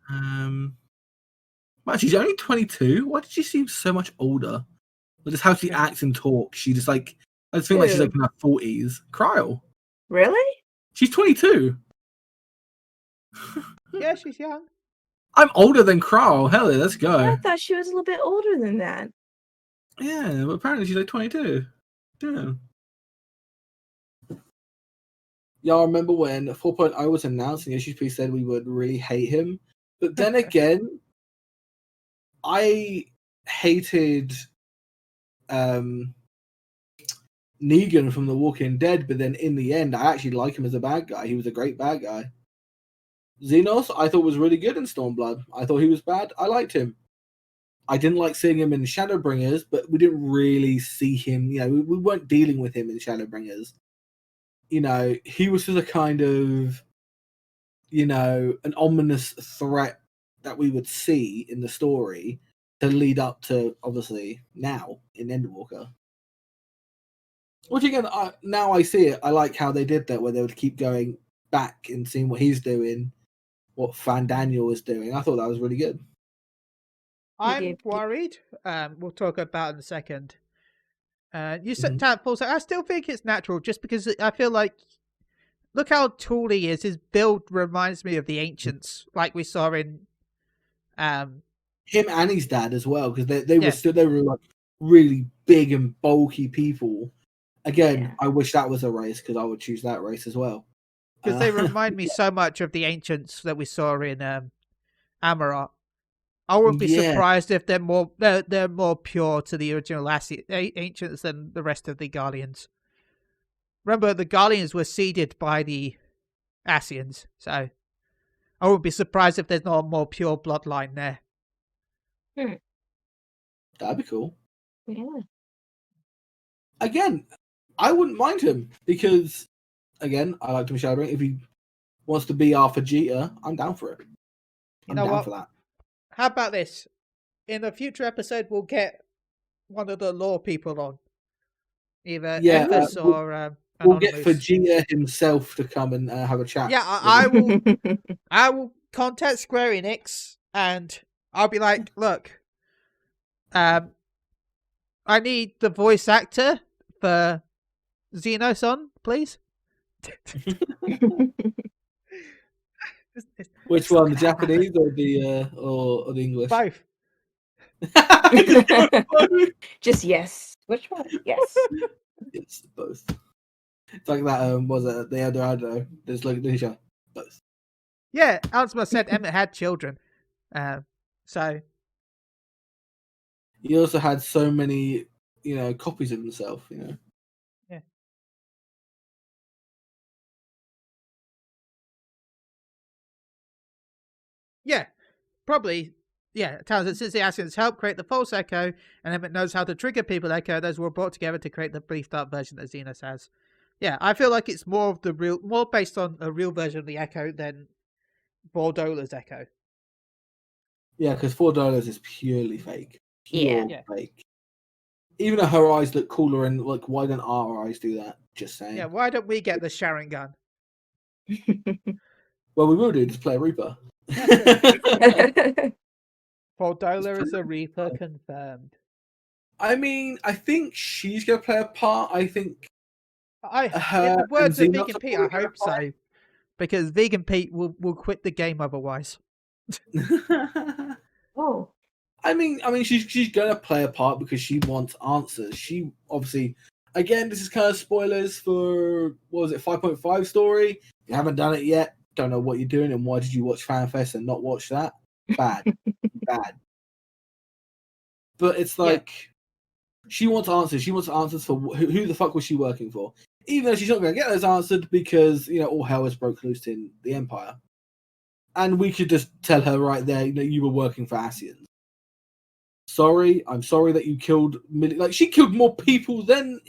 Well, she's only 22. Why did she seem so much older? Or just how she acts and talks. She just I just feel like she's like in her 40s. Cryo. Really? She's 22. Yeah, she's young. I'm older than Cryo. Hell, let's go. I thought she was a little bit older than that. Yeah, but apparently she's like 22. Yeah. Y'all remember when 4.0 was announced and HTTP said we would really hate him? But then again, I hated Negan from The Walking Dead, but then in the end, I actually like him as a bad guy. He was a great bad guy. Xenos, I thought was really good in Stormblood. I thought he was bad. I liked him. I didn't like seeing him in Shadowbringers, but we didn't really see him. We weren't dealing with him in Shadowbringers. He was just a kind of, an ominous threat that we would see in the story to lead up to, obviously, now in Endwalker. Which, again, now I see it. I like how they did that, where they would keep going back and seeing what he's doing, what Fandaniel is doing. I thought that was really good. I'm worried. We'll talk about it in a second. You said Paul, so I still think it's natural, just because I feel like, look how tall he is. His build reminds me of the Ancients, like we saw in him and his dad as well, because they were like really big and bulky people. Again, I wish that was a race, because I would choose that race as well. Because they remind me so much of the Ancients that we saw in Amarat. I wouldn't be surprised if they're more pure to the original Ancients than the rest of the Guardians. Remember, the Guardians were seeded by the Ascians, so I wouldn't be surprised if there's not a more pure bloodline there. That'd be cool. Yeah. Again, I wouldn't mind him, because, again, I like him shadowing. If he wants to be our Vegeta, I'm down for it. I'm down for that. How about this? In a future episode, we'll get one of the lore people on. Either Ethos or we'll get Vegeta himself to come and have a chat. Yeah, I will contact Square Enix, and I'll be like, look, I need the voice actor for Xenos on, please. Which one, the Japanese or the English? Both. Just yes. Which one? Yes. It's both. It's like that. Was it the Eldorado? There's like both. Yeah, Ansma said Emmett had children. So He also had so many, copies of himself. yeah. Yeah, probably. Yeah, it tells that since the Asians helped create the false Echo, and Emmett knows how to trigger people Echo, those were brought together to create the brief dark version that Xenos has. Yeah, I feel like it's more based on a real version of the Echo than Bordola's Echo. Yeah, because $4 is purely fake. Pure Yeah. fake. Even though her eyes look cooler, and like, why don't our eyes do that? Just saying. Yeah, why don't we get the Sharon gun? Well, we will do. Just play a Reaper. Bordola is a Reaper confirmed. I mean, I think she's going to play a part. I think In the words of Vegan Pete, I hope so. Because Vegan Pete will quit the game otherwise. Oh. I mean, she's going to play a part because she wants answers. She obviously, again, this is kind of spoilers for, what was it, 5.5 story? If you haven't done it yet, don't know what you're doing, and why did you watch FanFest and not watch that? Bad. Bad. But it's like, she wants answers. She wants answers for who the fuck was she working for? Even though she's not going to get those answered because, all hell has broke loose in the Empire. And we could just tell her right there, you were working for Asians. I'm sorry that you killed... she killed more people than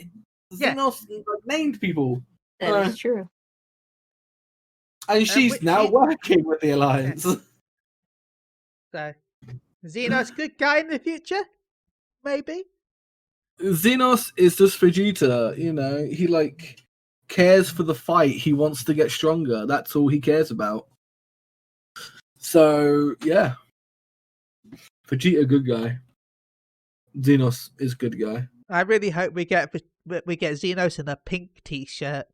Xenos named people. That is true. And she's now working with the Alliance. So, Xenos, good guy in the future? Maybe? Xenos is just Vegeta, he cares for the fight. He wants to get stronger. That's all he cares about. So yeah, Vegeta good guy. Xenos is good guy. I really hope we get Xenos in a pink t-shirt.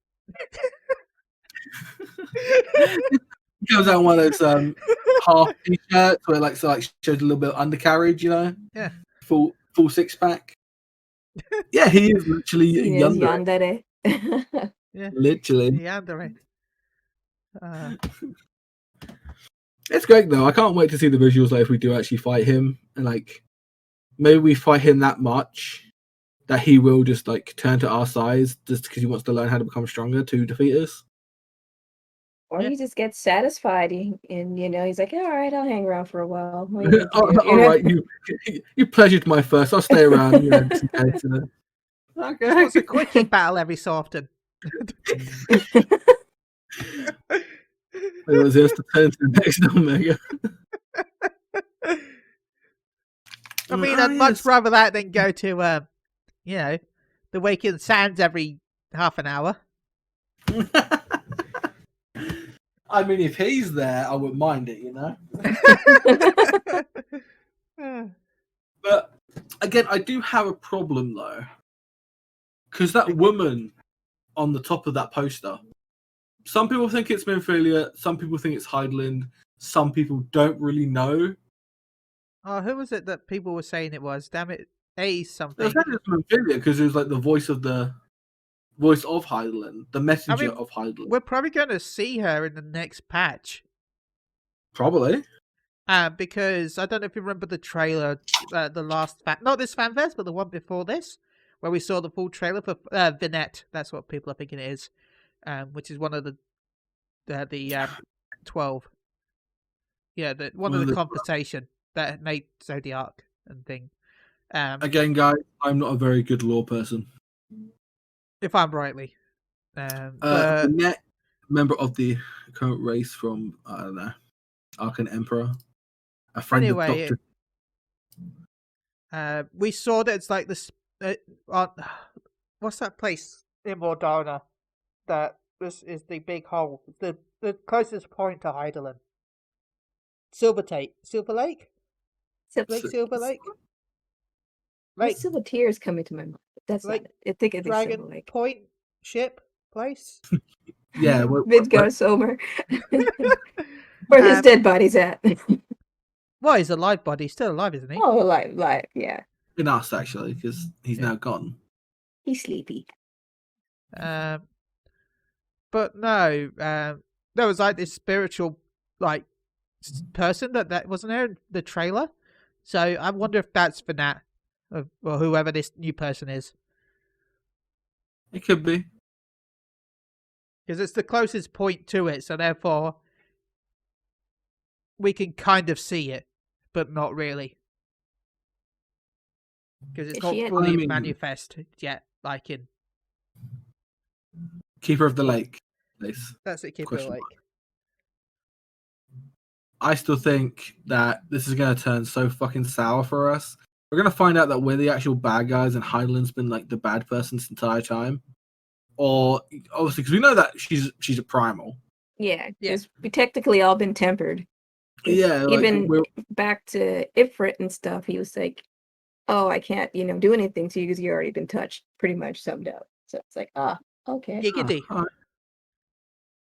He comes out in one of those half t-shirts where shows a little bit of undercarriage, Yeah. Full 6-pack. Yeah, he is literally yandere. Yeah. Literally. Yandere. It's great though. I can't wait to see the visuals if we do actually fight him, and maybe we fight him that much that he will just turn to our size just because he wants to learn how to become stronger to defeat us. Or he just gets satisfied and he's like, all right, I'll hang around for a while. All right, you pleasured my thirst. I'll stay around. Just in case, Okay. It's a quickie battle every so often. It was just to turn to the next Omega. I mean, I'd much rather that than go to, the Waking Sands every half an hour. I mean, if he's there, I wouldn't mind it, But again, I do have a problem though, because that woman on the top of that poster, some people think it's Minfilia, some people think it's Heideland, some people don't really know. Oh, who was it that people were saying it was? Damn it, something. I was saying it's Minfilia because it was the voice of Heideland, the messenger of Heideland. We're probably going to see her in the next patch. Probably. Because I don't know if you remember the trailer, the last not this FanFest, but the one before this, where we saw the full trailer for Vinette. That's what people are thinking it is, which is one of the 12. Yeah, one of the conversation that made Zodiac and thing. Again, guys, I'm not a very good lore person. If I'm rightly. Vinette, member of the current race from, I don't know, Arkan Emperor. A friend of Doctor. We saw that it's like this. What's that place in Mordana? That this is the big hole. The closest point to Heideland. Silver Lake. Lake Silver Lake. Lake Silver Tears coming to my mind. That's Lake not it. I think Silver Dragon Lake. Point ship place. Yeah, Midgard Somer. Where his dead body's at. Well, he's a live body. He's still alive, isn't he? Oh, live, yeah. in us actually, because he's now gone. He's sleepy. But no, there was like this spiritual like person that wasn't there in the trailer. So I wonder if that's Finat or whoever this new person is, It could be. because it's the closest point to it. So therefore, we can kind of see it, but not really, because it's Is not she fully manifest yet. Like in Keeper of the Lake. Place. that's it, Keeper of the Question Lake. mark. I still think that this is going to turn so fucking sour for us. We're going to find out that we're the actual bad guys and Heidelin's been like the bad person this entire time. Or obviously, because we know that she's a primal. Yeah, because we technically all been tempered. Yeah, even back to Ifrit and stuff, he was like, "Oh, I can't, do anything to you because you already been touched." Pretty much summed up. So it's like, okay. Giggity.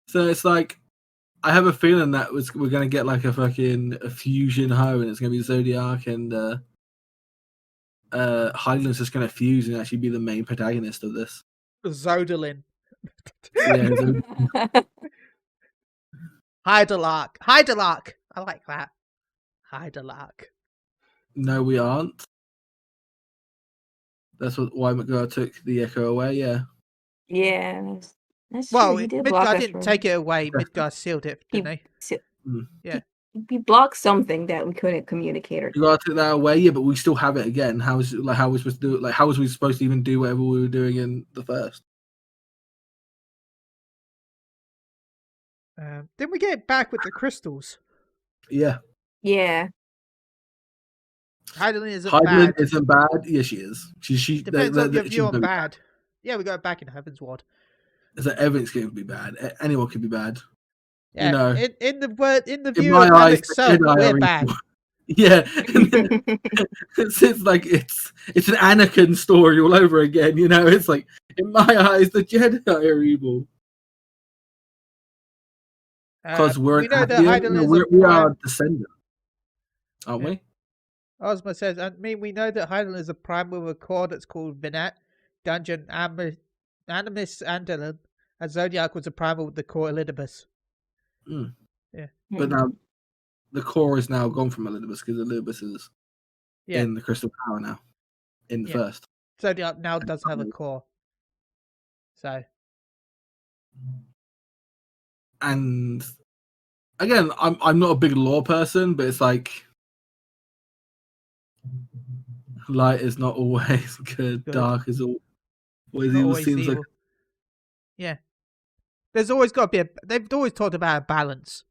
So it's like, I have a feeling that we're going to get like a fusion hoe, and it's going to be Zodiac and Heidelin's just going to fuse and actually be the main protagonist of this. Zodalin. Yeah, Hydalark. Hydalark. I like that. Hydalark. No, we aren't. That's why McGraw took the echo away. Yeah. Yeah, that's Well, true. He did block Midgard us didn't take it away. Midgard sealed it, didn't he? Yeah. He blocked something that we couldn't communicate. Or McGraw took that away. Yeah, but we still have it again. How was we supposed to do it? Like, how was we supposed to even do whatever we were doing in the first? Didn't we get it back with the crystals? Yeah. Yeah. Heidelin isn't Heidelin bad. isn't bad. Yeah, she is. She Depends on your view on bad. Yeah, we got it back in Heaven's Ward. So everything's going to be bad. Anyone could be bad. Yeah, in the in view my of eyes, Alex Self, we're bad. Yeah, it's like it's an Anakin story all over again. It's like, in my eyes, the Jedi are evil. Because we are descendant, aren't we? Ozma says, we know that Heidelin is a prime with a core that's called Vinat, Dungeon, Animus, Andalin, and Zodiac was a primal with the core Elidibus. Yeah. But now, the core is now gone from Elidibus, because Elidibus is in the Crystal Power now, in the first. Zodiac now does have a core. So. And again, I'm not a big lore person, but it's like, light is not always good. Dark is always evil. Seems evil. Like, there's always got to be they've always talked about a balance,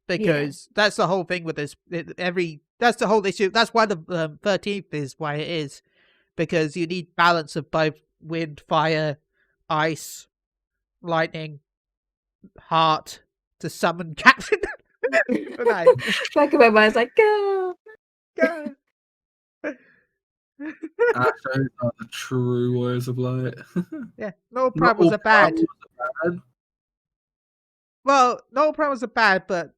because that's the whole thing with this. That's the whole issue. That's why the 13th is why it is, because you need balance of both wind, fire, ice, lightning, heart to summon Captain. Back in my mind, it's like, go. Astros are the true warriors of light. Yeah, no primals are bad. Well, no primals are bad, but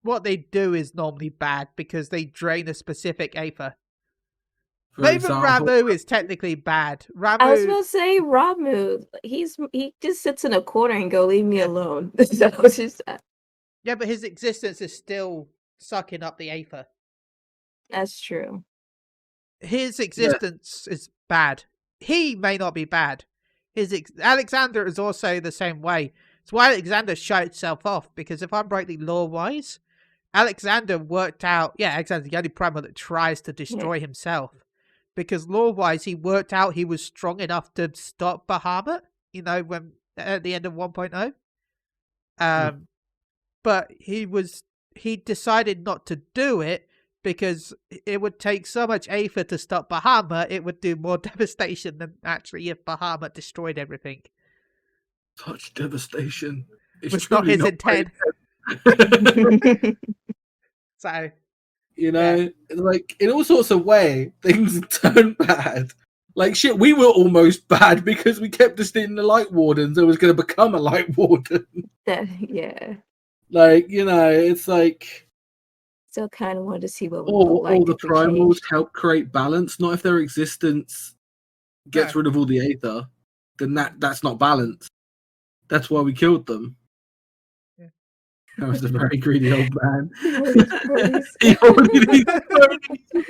what they do is normally bad because they drain a specific aether. But even Ramu is technically bad. I was gonna say Ramu. He just sits in a corner and go, leave me alone. So it's just yeah, but his existence is still sucking up the aether. That's true. His existence is bad. He may not be bad. Alexander is also the same way. It's why Alexander shut itself off, because if I'm rightly lore-wise, Alexander worked out... Yeah, Alexander's the only primal that tries to destroy himself. Because lore-wise, he worked out he was strong enough to stop Bahamut, when at the end of 1.0. But he decided not to do it, because it would take so much aether to stop Bahamut, it would do more devastation than actually if Bahamut destroyed everything. Such devastation. It's not his intent. So, You know, like in all sorts of way, things turn bad. Like shit, we were almost bad because we kept destined the Light Wardens. It was going to become a Light Warden. Yeah. Like, you know, it's like Still kind of wanted to see what would look like all the if we primals changed. help create balance. Not if their existence gets rid of all the Aether, then that's not balance. That's why we killed them. Yeah. I was a very greedy old man. He wanted his ponies. He wanted his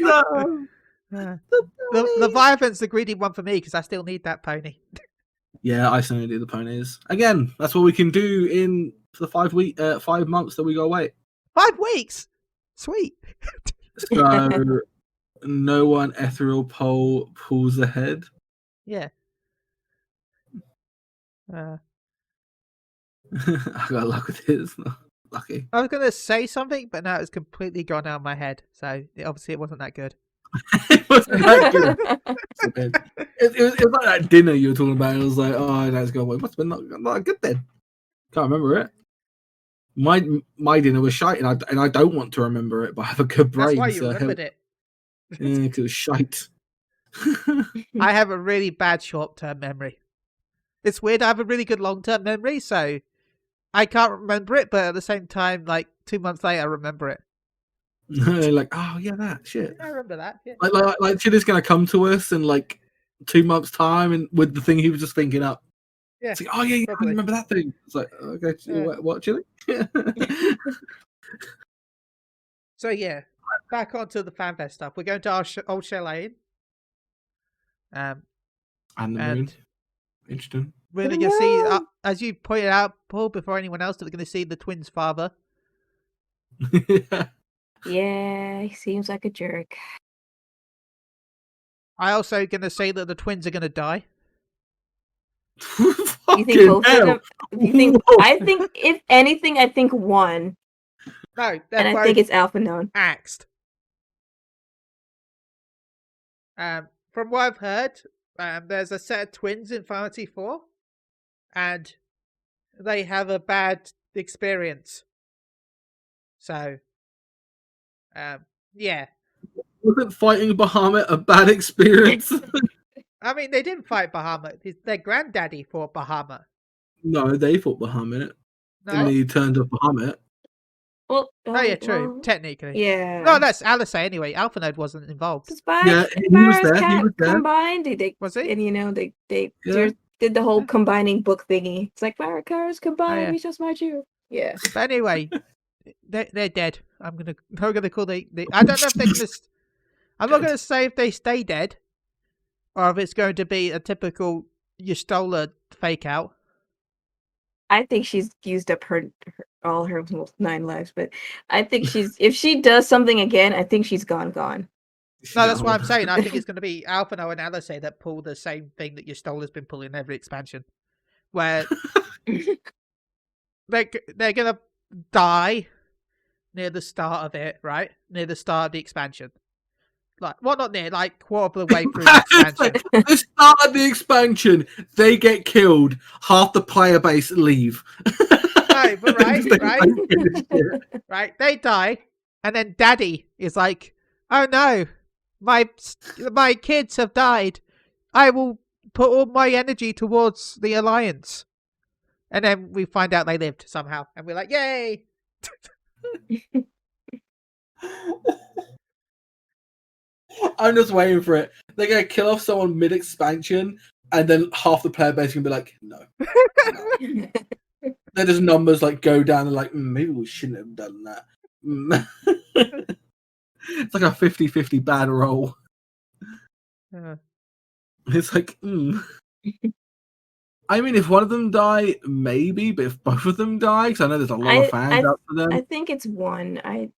ponies. No. The Leviathan's the greedy one for me because I still need that pony. Yeah, I certainly do the ponies. Again, that's what we can do in the 5 months that we go away. 5 weeks? Sweet. So no one ethereal pole pulls ahead. Yeah. I got luck with his. Lucky. I was going to say something, but now it's completely gone out of my head. So obviously it wasn't that good. It wasn't that good. It was like that dinner you were talking about. It was like, oh, that's going away. Must have been not good then. Can't remember it. My dinner was shite, and I don't want to remember it, but I have a good brain. That's why you remembered it. Yeah, because it was shite. I have a really bad short-term memory. It's weird. I have a really good long-term memory, so I can't remember it, but at the same time, like 2 months later, I remember it. Like, oh yeah, that shit. I remember that. Yeah. Like shit is gonna come to us in like 2 months' time, and with the thing he was just thinking up. Yeah. It's like, oh yeah, I remember that thing. It's like, okay, what Chili? So yeah, back onto the FanFest stuff. We're going to our old chalet. And the moon. Interesting. We're going to see, as you pointed out, Paul, before anyone else, that we're going to see the twins' father. Yeah, he seems like a jerk. I also going to say that the twins are going to die. You think both of them? You think? I think if anything, I think one. No, and I think it's Alpha Known. Axed. From what I've heard, there's a set of twins in Fantasy 4, and they have a bad experience. So, yeah. Wasn't fighting Bahamut a bad experience? I mean, they didn't fight Bahamut. Their granddaddy fought Bahamut. No, they fought Bahamut. No, and he turned up Bahamut. Well, oh yeah, true. Technically, yeah. No, that's Alice anyway. Alpha Node wasn't involved. Yeah, he was there. He was there. Combined, was he? And you know, they did the whole combining book thingy. It's like Varicars combined, we shall smite you. Yeah. But anyway, they're dead. I'm gonna call they. I don't know if they're gonna. I'm not gonna say if they stay dead, or if it's going to be a typical Yestola fake out. I think she's used up all her 9 lives, but I think if she does something again, I think she's gone. No, that's what I'm saying. I think it's going to be Alphino and Alice that pull the same thing that Yestola's been pulling every expansion, where they're going to die near the start of it, right? Near the start of the expansion. Like, well, not near, like quarter of the way through the expansion. The start of the expansion, they get killed. Half the player base leave. No, but right, they die, and then Daddy is like, "Oh no, my kids have died. I will put all my energy towards the Alliance." And then we find out they lived somehow, and we're like, "Yay!" I'm just waiting for it. They're gonna kill off someone mid-expansion, and then half the player base can be like, "No." Then just numbers like go down and like, maybe we shouldn't have done that. It's like a 50-50 bad roll. It's like, I mean, if one of them die, maybe, but if both of them die, because I know there's a lot of fans out for them. I think it's one. I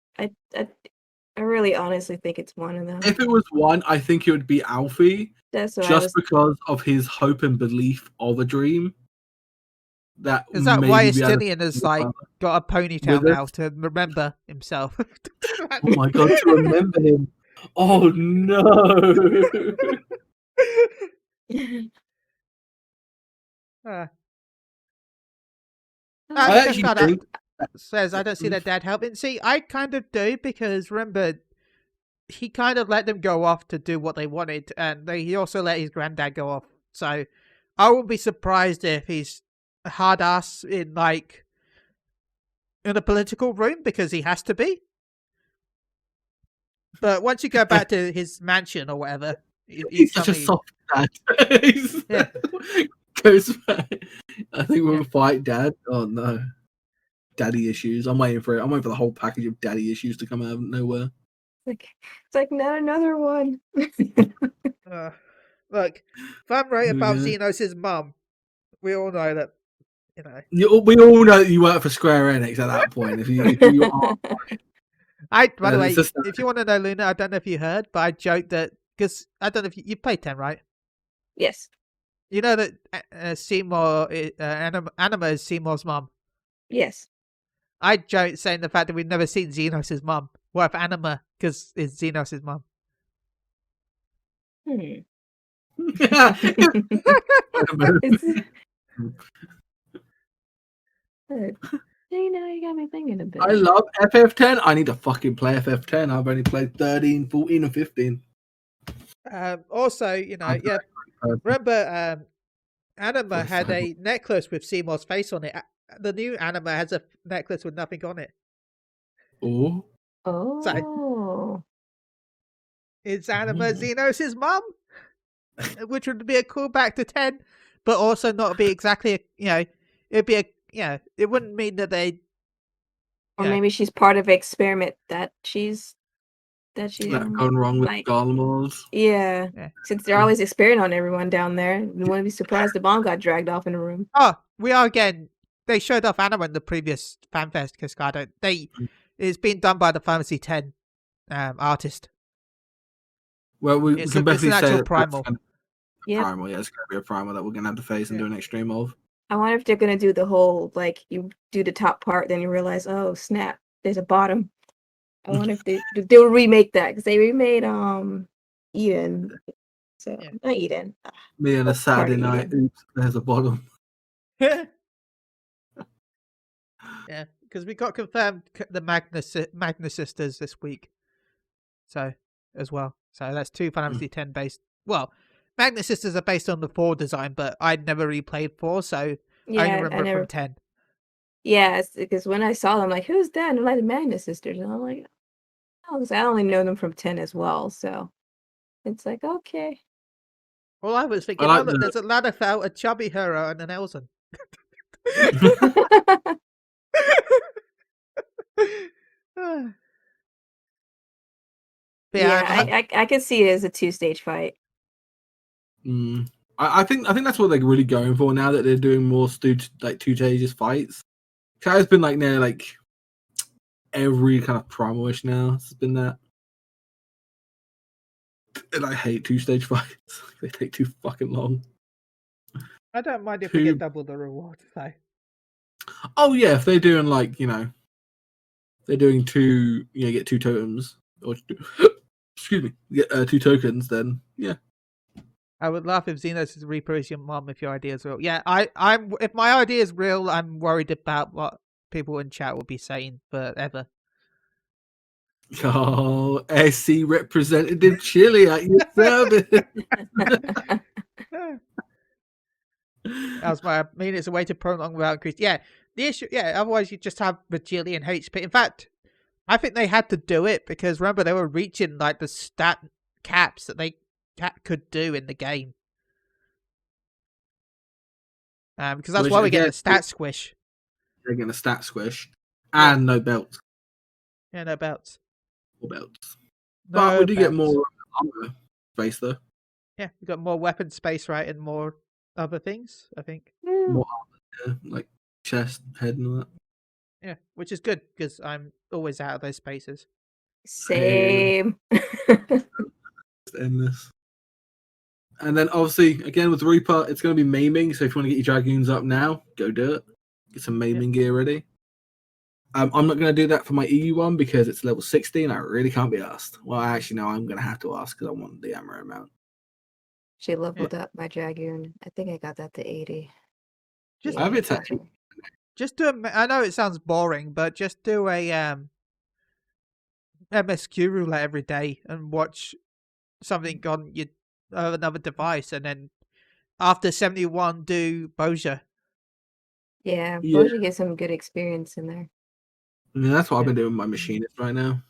really honestly think it's one of them. If it was one, I think it would be Alfie. That's what just because of his hope and belief of a dream. Is that why Estinian has like got a ponytail now to remember himself? Oh my god, to remember him! Oh no! I actually think says I don't see their dad helping. See, I kind of do because remember he kind of let them go off to do what they wanted, and he also let his granddad go off. So I wouldn't be surprised if he's a hard ass in a political room because he has to be. But once you go back to his mansion or whatever, He's such a soft dad. Yeah. Goes back. I think we'll Yeah. fight dad. Oh no. Daddy issues. I'm waiting for it. I'm waiting for the whole package of daddy issues to come out of nowhere. It's like not another one. Look, if I'm right about Yeah. Xenos' mum, we all know that, We all know that you work for Square Enix at that point. If you are, By the way, it's just- if you want to know, Luna, I don't know if you heard, but I joked that, because I don't know if you played 10, right? Yes. You know that Seymour, Anima is Seymour's mum. Yes. I joked saying the fact that we've never seen Xenos' mum. What if Anima, because it's Xenos' mum? You got me thinking a bit. I love FF10. I need to fucking play FF10. I've only played 13, 14, and 15. Also, yeah. Remember, Anima had a necklace with Seymour's face on it. The new Anima has a necklace with nothing on it. Oh. Oh. It's Anima Xenos' mum, which would be a callback to 10, but also not be exactly it'd be it wouldn't mean that they. Or maybe she's part of an experiment that she's gone wrong with Garlemals. Yeah. Since they're always experimenting on everyone down there, you wouldn't be surprised the bomb got dragged off in the room. Oh, we are again. They showed off Anima in the previous FanFest, Cascado. It's been done by the Fantasy 10 artist. Well, we can basically say that primal. Primal, yeah, it's going to be a primal that we're going to have to face and do an extreme of. I wonder if they're going to do the whole, you do the top part, then you realize, oh, snap, there's a bottom. I wonder if they'll remake that, because they remade Eden. So, not Eden. Me on a Saturday night, oops, there's a bottom. Yeah, because we got confirmed the Magnus sisters this week. So, as well. So that's two Fantasy 10 based. Well, Magnus sisters are based on the 4 design, but I'd never replayed 4, so I only remember from 10. Yeah, because when I saw them, like, who's that? And they're like the Magnus sisters. And I'm like, oh, because I only know them from 10 as well. So it's like, okay. Well, I was thinking, look, there's a Ladderfell, a Chubby Hera, and an Elzen. I can see it as a 2-stage fight. I think that's what they're really going for now that they're doing more 2 stages fights. It's been every kind of promolish now. It's been that. And I hate 2-stage fights. They take too fucking long. I don't mind if we get double the reward, though. Oh yeah, if they're doing they're doing 2, get 2 totems or excuse me, get 2 tokens, then yeah. I would laugh if Xenos is Reaper your mom if your idea is real. Yeah, I'm. If my idea is real, I'm worried about what people in chat will be saying forever. Oh, SC representative Chili at your service. It's a way to prolong without increase. Yeah, the issue. Yeah, otherwise you just have bajillion HP. In fact, I think they had to do it because remember they were reaching the stat caps that they could do in the game. Because that's why we get a stat squish. They're getting a stat squish and no belts. Yeah, no belts. Or belts. But we do get more armor space though. Yeah, we got more weapon space, right, and more other things, I think. More armor, like chest, head, and all that. Yeah, which is good because I'm always out of those spaces. Same. It's endless. And then obviously, again with Reaper, it's going to be maiming. So if you want to get your Dragoons up now, go do it. Get some maiming gear ready. I'm not going to do that for my EU one because it's level 60 and I really can't be asked. Well, actually, no, I'm going to have to ask because I want the ammo amount. She leveled up my Dragoon. I think I got that to 80. Just I have it to Just do I know it sounds boring, but just do a MSQ roulette every day and watch something on your another device, and then after 71 do Boja. Yeah, Yeah. Boja gets some good experience in there. I mean, that's what I've been doing with my machinist right now.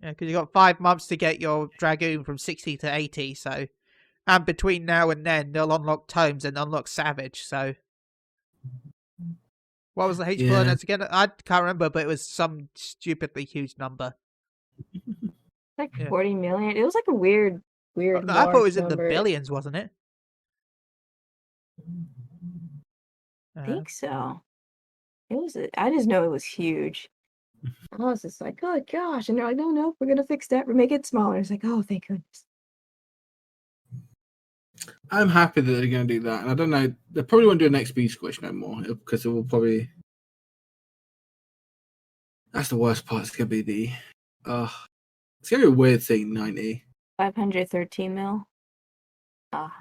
Yeah, because you got 5 months to get your Dragoon from 60 to 80, so... And between now and then, they'll unlock Tomes and unlock Savage, so... What was the HP Yeah. bonus again? I can't remember, but it was some stupidly huge number. Like Yeah. 40 million. It was like a weird, I thought it large was in the number. billions, wasn't it? I think so. It was. I just know it was huge. I was just like, oh gosh, and they're like, no, we're gonna fix that. We make it smaller. It's like, oh, thank goodness. I'm happy that they're going to do that. And I don't know, they probably won't do an XP squish no more because it will probably. That's the worst part. It's going to be the. It's going to be a weird thing, 90. 513 mil. 100%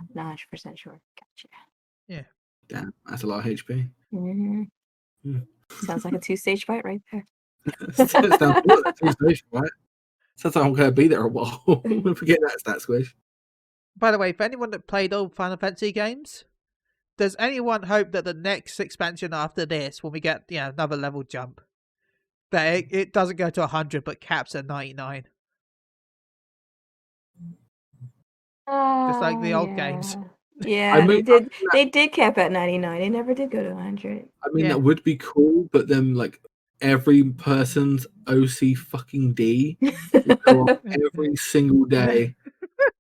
sure. Gotcha. Yeah. Damn, that's a lot of HP. Mm-hmm. Sounds like a 2-stage fight right there. Sounds good, right? Sounds like I'm going to be there a while. We'll forget that stat squish. By the way, for anyone that played old Final Fantasy games, does anyone hope that the next expansion after this, when we get another level jump, that it doesn't go to 100 but caps at 99? Just like the old games. Yeah, I mean, they did cap at 99. They never did go to 100. I mean, that would be cool, but then like every person's OC fucking D would go on every single day.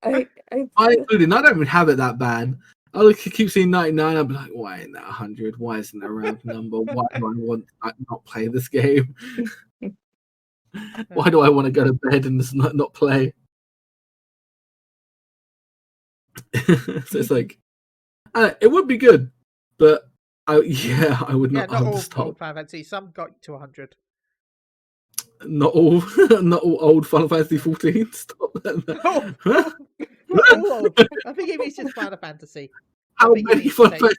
I including, I don't even have it that bad. I look, keep seeing 99. I'll be like, why isn't that 100? Why isn't that a round number? Why do I want to not play this game? Why do I want to go to bed and just not play? So it's like, it would be good, but I would not. Not all stop. old Final Fantasy. Some got to 100. Not all old Final Fantasy 14. Stop that. All old. I think it means just Final Fantasy. How many Final Fantasy?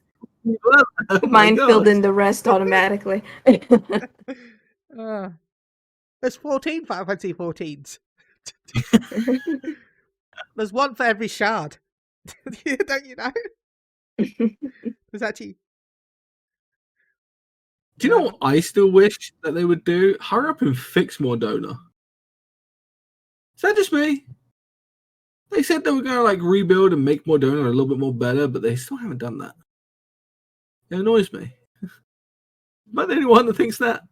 Mine filled in the rest automatically. There's 14 Final Fantasy 14s. There's one for every shard. Don't you know? There's actually. Do you know what I still wish that they would do? Hurry up and fix Mordona. Is that just me? They said they were going to like rebuild and make Mordona a little bit more better, but they still haven't done that. It annoys me. Am I the only one that thinks that?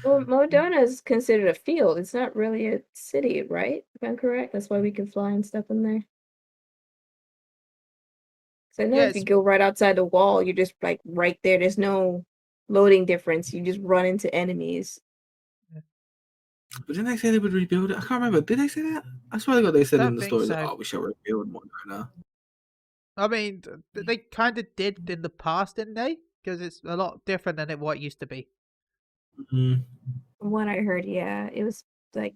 Well, Modona is considered a field. It's not really a city, right? If I'm correct, that's why we can fly and stuff in there. So I know if you go right outside the wall, you're just like right there. There's no loading difference. You just run into enemies. But didn't they say they would rebuild it? I can't remember. Did they say that? I swear to God they said in the story that, we shall rebuild Mordona. I mean, they kind of did in the past, didn't they? Because it's a lot different than what it used to be. Mm-hmm. From what I heard, yeah, it was like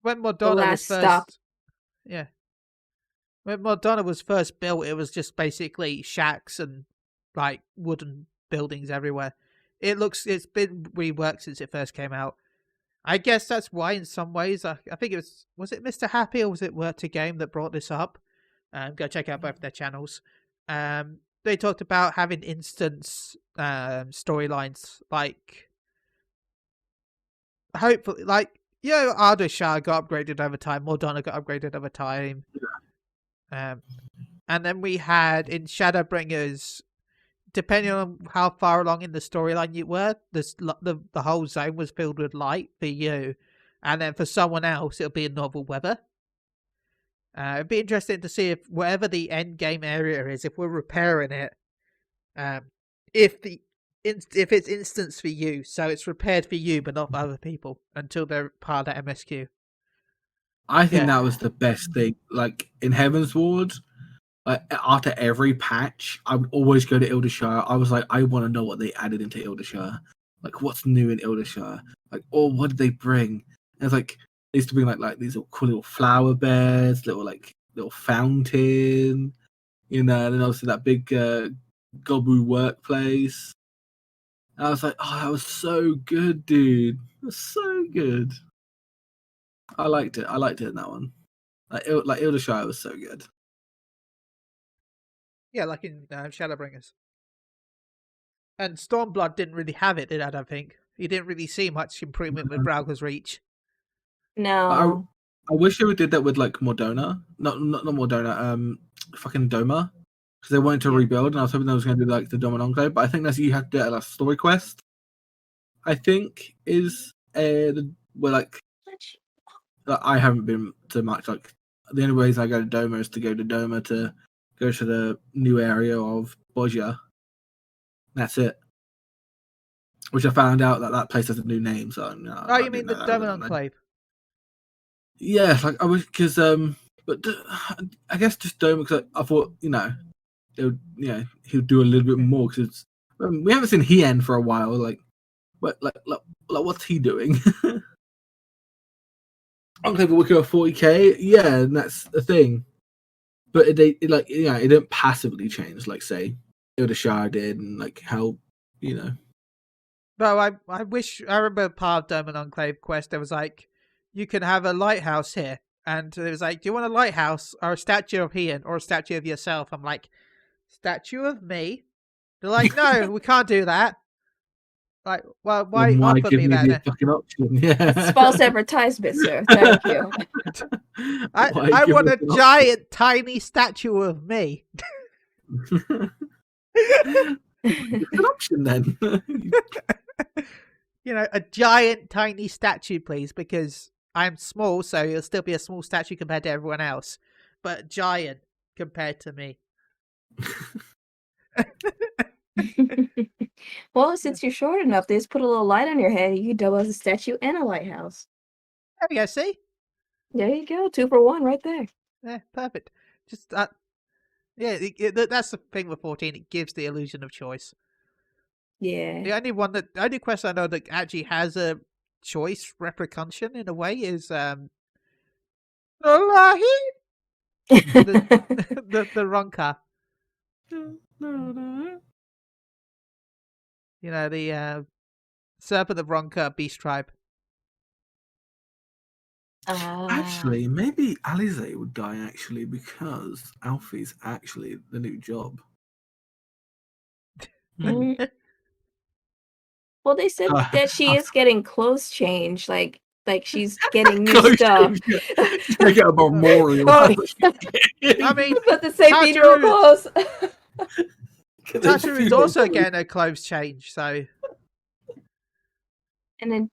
when Mordona was first stop. Yeah. When Mordona was first built, it was just basically shacks and like wooden buildings everywhere. It's been reworked since it first came out. I guess that's why, in some ways, I think it was it Mr. Happy or was it Word to Game that brought this up? Go check out both their channels. They talked about having instance storylines, like hopefully, like Ardeshar got upgraded over time, Mordana got upgraded over time, and then we had in Shadowbringers, depending on how far along in the storyline you were, the whole zone was filled with light for you, and then for someone else it'll be in normal weather. It'd be interesting to see if whatever the end game area is, if we're repairing it, if it's instance for you, so it's repaired for you but not for other people until they're part of MSQ. I think that was the best thing. Like in Heaven's Ward, after every patch, I would always go to Ildershire. I was like, I want to know what they added into Ildershire. Like, what's new in Ildershire? Like, what did they bring? And it's like, they used to bring like these cool little flower beds, little fountain, and then obviously that big Gobu workplace. And I was like, oh, that was so good, dude. It was so good. I liked it. I liked it in that one. Like Ildershire was so good. Yeah, like in Shadowbringers. And Stormblood didn't really have it, I don't think. You didn't really see much improvement with Browger's Reach. No. I wish they would did that with like Mordona. Not Mordona, fucking Doma. Because they wanted to rebuild, and I was hoping they was going to do like the Doma Enclave, but I think that's you have to do it as a story quest. I think is where like I haven't been to much. Like the only ways I go to Doma is to go to Doma to go to the new area of Bozja. That's it. Which I found out that place has a new name. So Oh, you mean the Doma Enclave? Yeah, like I was because but I guess just Doma because I thought it would he'll do a little bit more because we haven't seen Hien for a while. Like what's he doing? Enclave will go 40k, yeah, and that's the thing. But it didn't passively change like say Ildershire did, and like how No, I wish I remember part of Doma Enclave quest. There was like, you can have a lighthouse here, and it was like, do you want a lighthouse or a statue of Hien or a statue of yourself? I'm like, statue of me. They're like, no, we can't do that. Like, well, why offer give me me that? the fucking option? Yeah, It's false advertisement, sir. Thank you. I want a giant, tiny statue of me. It's an option then. A giant, tiny statue, please, because I'm small, so it'll still be a small statue compared to everyone else, but giant compared to me. Well, since you're short enough, they just put a little light on your head. You can double as a statue and a lighthouse. There we go. See? There you go. 2 for 1 right there. Yeah, perfect. Just that's the thing with 14. It gives the illusion of choice. Yeah. The only quest I know that actually has a choice repercussion in a way is the Ronka. The Serpent of Ronka Beast Tribe. Actually, maybe Alize would die actually because Alfie's actually the new job. Well, they said that she is getting clothes change, like she's getting new stuff. She's gonna get a memorial. I mean, about to say funeral clothes. Tatsu is also getting her clothes changed, so. And then,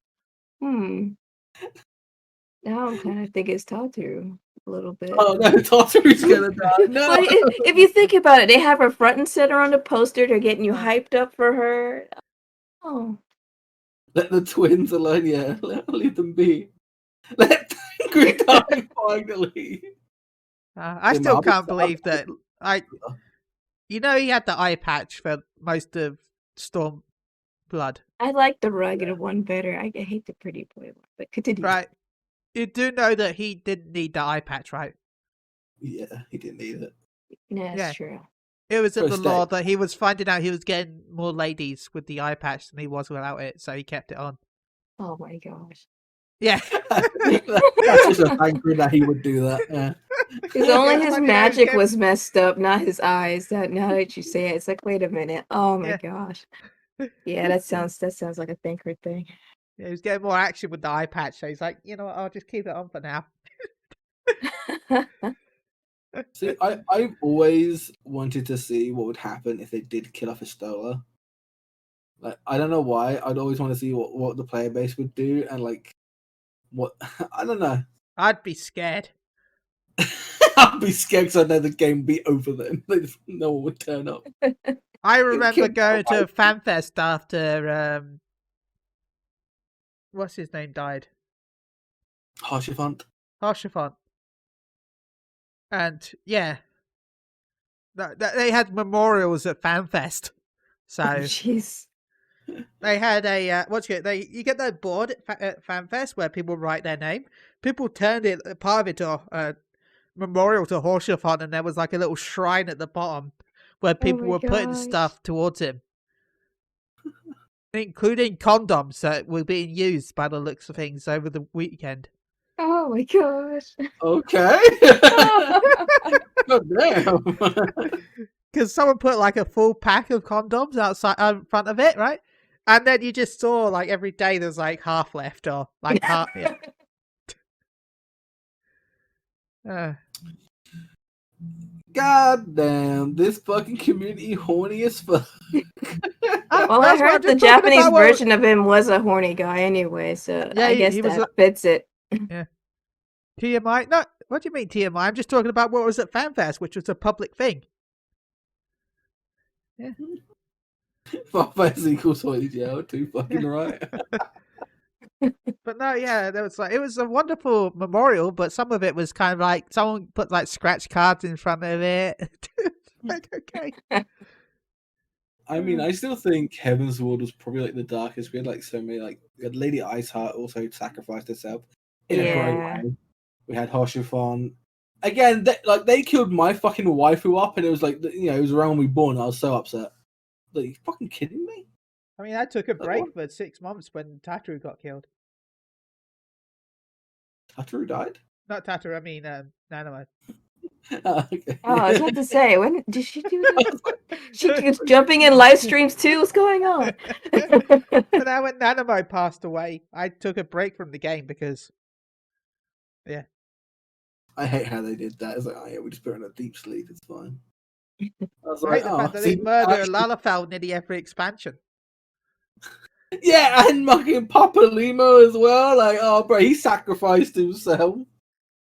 now I'm kind of thinking it's Tatsu a little bit. Oh no, Tatsu's gonna die. No. But if you think about it, they have her front and center on the poster. They're getting you hyped up for her. Oh. Let the twins alone, yeah. Leave them be. Let Angry die finally. I still can't believe that. He had the eye patch for most of Stormblood. I like the rugged one better. I hate the pretty boy one, but continue. Right. You do know that he didn't need the eye patch, right? Yeah, he didn't need it. Yeah, that's true. It was in the law that he was finding out he was getting more ladies with the eye patch than he was without it, so he kept it on. Oh my gosh. Yeah. That's just a angry that he would do that. Yeah. Because only his magic was messed up, not his eyes. Now that you say it, it's like, wait a minute. Oh my gosh. Yeah, that sounds like a thinker thing. Yeah, he was getting more action with the eye patch, so he's like, you know what, I'll just keep it on for now. See, I've always wanted to see what would happen if they did kill off Estola. Like, I don't know why. I'd always want to see what the player base would do, and like, what I don't know. I'd be scared. I'd be scared because I know the game would be over then. No one would turn up. I remember going to a FanFest after what's his name died? Harshafant. And yeah, they had memorials at FanFest. So jeez. They had a you get that board at FanFest where people write their name. People turned part of it to a memorial to Horshathon, and there was like a little shrine at the bottom where people were putting stuff towards him, including condoms that were being used by the looks of things over the weekend. Oh my gosh. Okay. God damn. Because someone put like a full pack of condoms outside in front of it, right? And then you just saw like every day there's like half left or like half. Yeah. God damn, this fucking community horny as fuck. Well, I That's what I'm heard the just talking Japanese about. What- version of him was a horny guy anyway, so Yeah, I guess he was that fits it. TMI? No, what do you mean TMI? I'm just talking about what was at FanFest, which was a public thing. Yeah. 5 equals 20, yeah, too fucking right. But no, yeah, there was like it was a wonderful memorial, but some of it was kind of like someone put like scratch cards in front of it. Like, okay. I mean, I still think Heaven's Ward was probably like the darkest. We had like so many, like we had Lady Iceheart also sacrificed herself in a great Yeah. way. We had Hoshifon. Again, they killed my fucking waifu up, and it was like, you know, it was around when we born. I was so upset. Like, you fucking kidding me? I mean, I took a break what? for 6 months when Tataru got killed. Tataru died? Not Tataru, I mean Nanamo. Okay. Oh, I was about to say, when did she do that? She keeps jumping in live streams too. What's going on? But now when Nanamo passed away, I took a break from the game because, yeah. I hate how they did that. It's like, oh yeah, we just put her in a deep sleep. It's fine. I was I like, hate the fact that see, they murder actually- Lalafell nearly every expansion. Yeah, and fucking Papa Limo as well. Like, oh, bro, he sacrificed himself.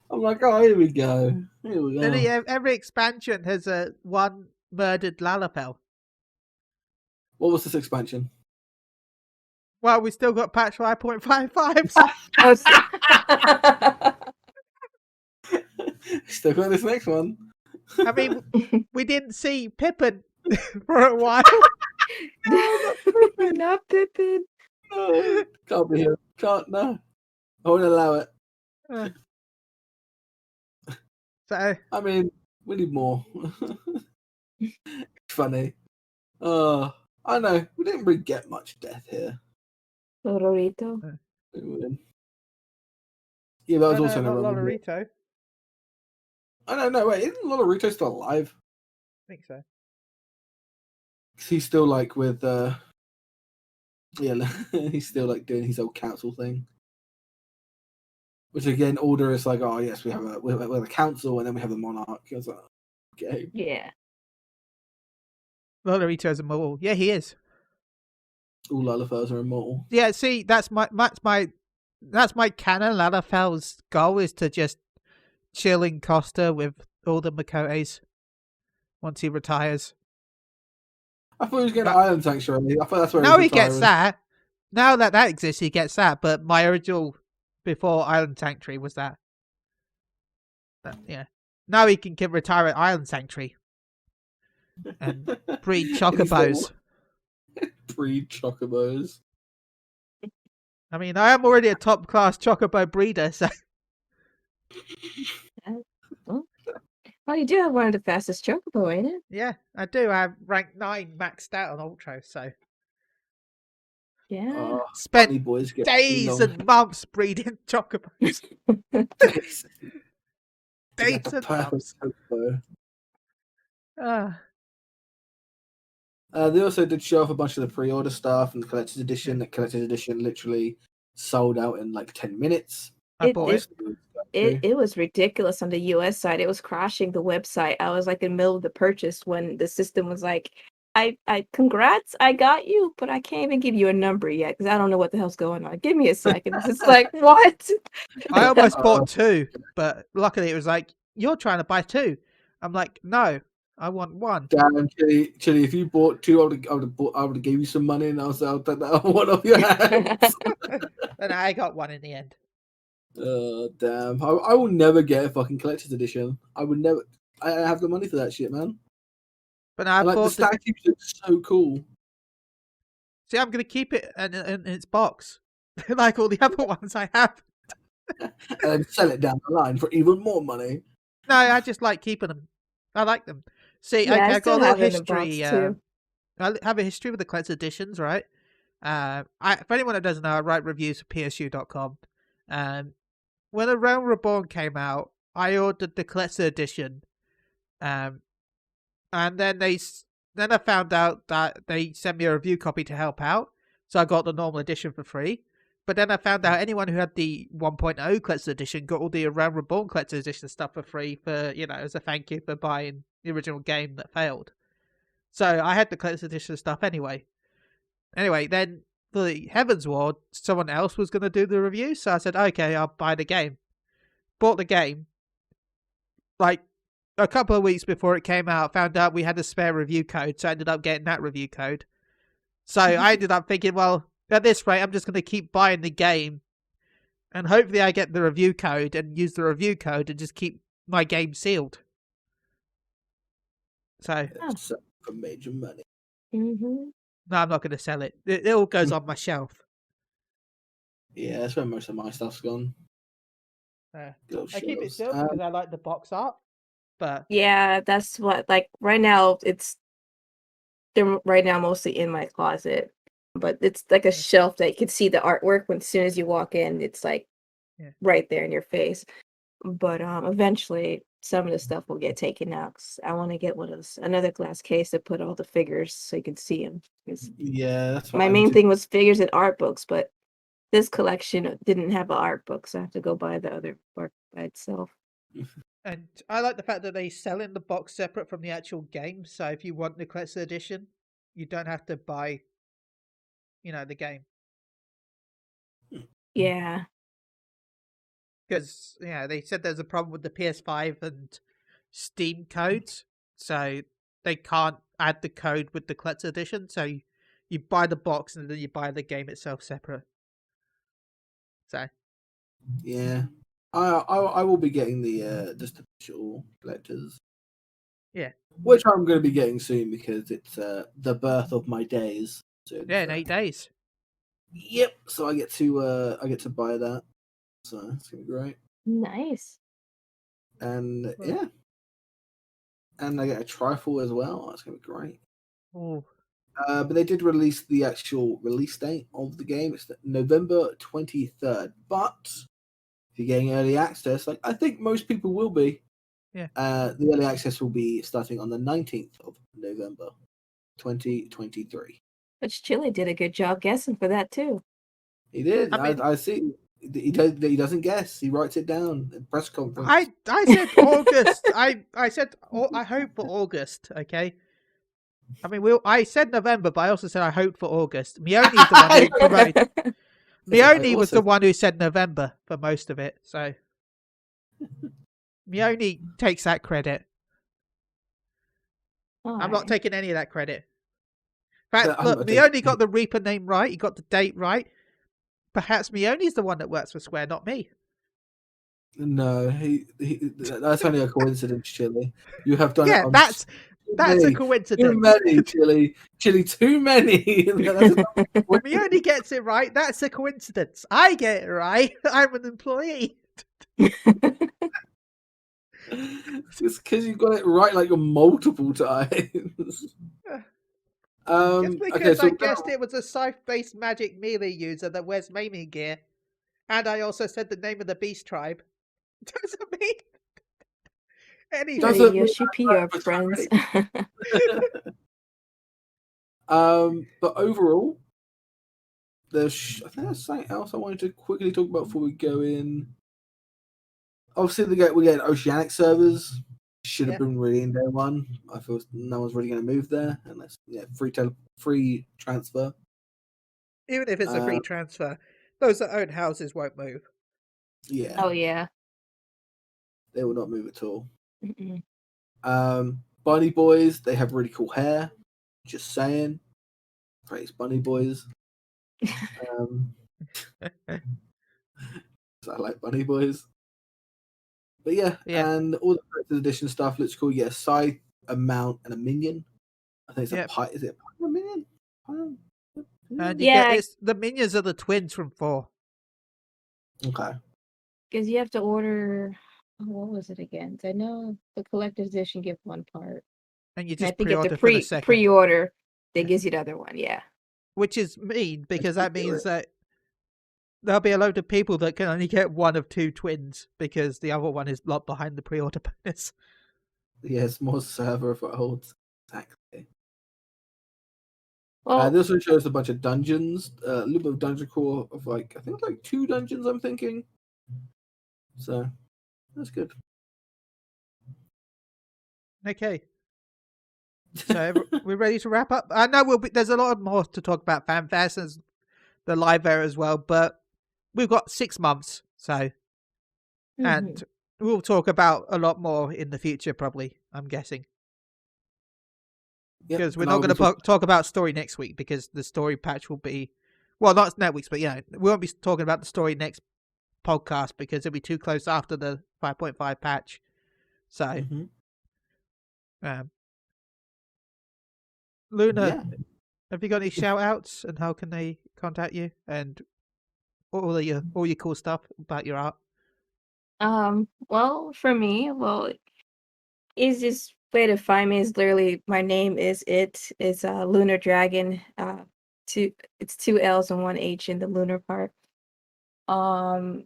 I'm like, oh, here we go. Here we Nearly go. every expansion has one murdered Lalafell. What was this expansion? Well, we still got patch 5.55. So Oh, so- Still got this next one. I mean, we didn't see Pippin for a while. Not Pippin. No, can't be here. Can't, no. I won't allow it. So I mean, we need more. Funny. I know. We didn't really get much death here. Lororito. Yeah, that was no, also not in a run. Lolorito. I don't know. Wait, isn't Lolorito still alive? I think so. He's still like with yeah, he's still like doing his old council thing. Which again, order is like, oh yes, we have a council and then we have a monarch. I was like, okay. Yeah. Lolorito's a Moogle. Yeah, he is. All Lalafels are immortal. Yeah, see, that's my canon. Lalafell's goal is to just chill in Costa with all the Makotes once he retires. I thought he was getting Island Sanctuary. I thought that's where Now he he was gets retiring. that. Now that exists, he gets that. But my original before Island Sanctuary was that. Yeah. Now he can retire at Island Sanctuary and breed He's like, chocobos. breed chocobos. I mean, I am already a top class chocobo breeder, so Oh, you do have one of the fastest chocobo, ain't it? yeah, I do. I have rank 9 maxed out on Ultra, so Yeah. Funny spent boys get days long. and months breeding chocobos. Days. To Days get the and perfect months. chocobo. Ah, They also did show off a bunch of the pre-order stuff and the collector's edition. The collector's edition literally sold out in like 10 minutes. I It bought did. it. It was ridiculous on the US side. It was crashing the website. I was like in the middle of the purchase when the system was like, I congrats, I got you, but I can't even give you a number yet because I don't know what the hell's going on. Give me a second. It's just like, what? I almost bought 2, but luckily it was like, you're trying to buy 2. I'm like, no, I want 1. Damn, Chili, if you bought 2, I would have gave you some money and I'll take that one off your hands. And I got 1 in the end. Damn. I will never get a fucking collector's edition. I would never. I have the money for that shit, man. But I And, like, the bought statues look so cool. See, I'm going to keep it in its box, like all the other ones I have. And then sell it down the line for even more money. No, I just like keeping them. I like them. See, Yeah, I I still got a have little it in a box, history. too. I have a history with the collector's editions, right? For anyone that doesn't know, I write reviews for PSU.com. when A Realm Reborn came out, I ordered the collector edition, and then then I found out that they sent me a review copy to help out, so I got the normal edition for free. But then I found out anyone who had the 1.0 collector edition got all the A Realm Reborn collector edition stuff for free for as a thank you for buying the original game that failed. So I had the collector edition stuff anyway. Anyway, then for the Heaven's Ward, someone else was going to do the review, so I said, okay, I'll buy the game. Bought the game. Like, a couple of weeks before it came out, found out we had a spare review code, so I ended up getting that review code. So I ended up thinking, well, at this rate, I'm just going to keep buying the game, and hopefully I get the review code and use the review code and just keep my game sealed. So, It's for major money. Mm-hmm. no, I'm not going to sell it. It all goes on my shelf. Yeah, that's where most of my stuff's gone. I Little keep it shelves. sealed because I like the box art, but Yeah, that's what, like, right now, they're right now mostly in my closet, but it's like a shelf that you can see the artwork when as soon as you walk in, it's like right there in your face. But eventually some of the stuff will get taken out 'cause I want to get another glass case to put all the figures so you can see them. Yeah, that's what My I'm main doing. thing was figures and art books, but this collection didn't have an art book, so I have to go buy the other book by itself. and I like the fact that they sell in the box separate from the actual game. So if you want the collector's edition, you don't have to buy, the game. Yeah. Because they said there's a problem with the PS5 and Steam codes, so they can't add the code with the collector's edition. So you buy the box and then you buy the game itself separate. So Yeah, I will be getting the just the digital collectors. Yeah. Which I'm going to be getting soon because it's the birth of my days. Soon, yeah, in so. 8 days. Yep. So I get to buy that. So it's gonna be great. Nice. And yeah, and I get a trifle as well. That's gonna be great. Oh, But they did release the actual release date of the game. It's November 23rd. But if you're getting early access, like I think most people will be, Yeah. The early access will be starting on the 19th of November, 2023. Which Chili did a good job guessing for that too. He did. I mean- I see. He doesn't guess. He writes it down in press conference. I said August. I said I hope for August. Okay. I mean, I said November, but I also said I hope for August. Mione is the one who promoted. Mione was the one who said November for most of it, so Mione takes that credit. I'm not taking any of that credit. In fact, I'm look, not Mione taking- got the Reaper name right. He got the date right. Perhaps Mione's the one that works for Square, not me. No, that's only a coincidence, Chili. You have done it. Yeah, On that's a Too coincidence. many, Chili. Chili, too many. Mione gets it right. That's a coincidence. I get it right. I'm an employee. Just because you got it right like multiple times. Just because Okay, so I guessed it was a scythe-based magic melee user that wears maiming gear, and I also said the name of the beast tribe, doesn't mean anything. Doesn't- Yoshi P, your friends. But overall, I think there's something else I wanted to quickly talk about before we go in. Obviously, we get oceanic servers. Should have been really in day one. I feel no one's really going to move there unless free transfer. Even if it's a free transfer, those that own houses won't move. Yeah. Oh yeah. They will not move at all. Mm-mm. Bunny boys, they have really cool hair. Just saying. Praise bunny boys. I like bunny boys. But yeah, and all the collector's edition stuff looks cool. You get a scythe, a mount, and a minion. I think it's a pie. Is it a minion? And the minions are the twins from 4. Okay. Because you have to order. What was it again? I know the collector's edition gives one part. And you I just think if pre-order the for the second. pre-order, that gives you the other one. Yeah. Which is mean, because that means that there'll be a load of people that can only get one of two twins because the other one is locked behind the pre-order bonus. Yes, more server for holds. Exactly. Well, This one shows a bunch of dungeons, a little bit of dungeon crawl of I think 2 dungeons. I'm thinking, so that's good. Okay. So we're ready to wrap up. I know there's a lot more to talk about FanFest and the live there as well, but we've got 6 months, so and we'll talk about a lot more in the future, probably. I'm guessing because we're not going to talk about story next week because the story patch will be, well, not next week, but we won't be talking about the story next podcast because it'll be too close after the 5.5 patch. So, Luna, have you got any shout outs and how can they contact you and all your cool stuff about your art? Well, for me, easiest way to find me is literally my name is it's LluhnarDragon. It's 2 L's and 1 H in the lunar part. Or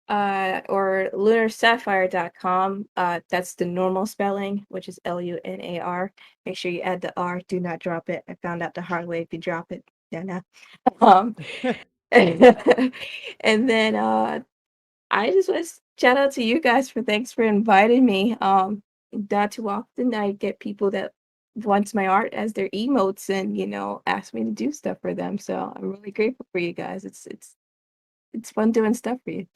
LluhnarSapphire.com. That's the normal spelling, which is LUNAR. Make sure you add the R. Do not drop it. I found out the hard way if you drop it. Yeah, no. And then I just want to shout out to you guys thanks for inviting me. Not too often I get people that wants my art as their emotes and ask me to do stuff for them. So I'm really grateful for you guys. It's fun doing stuff for you.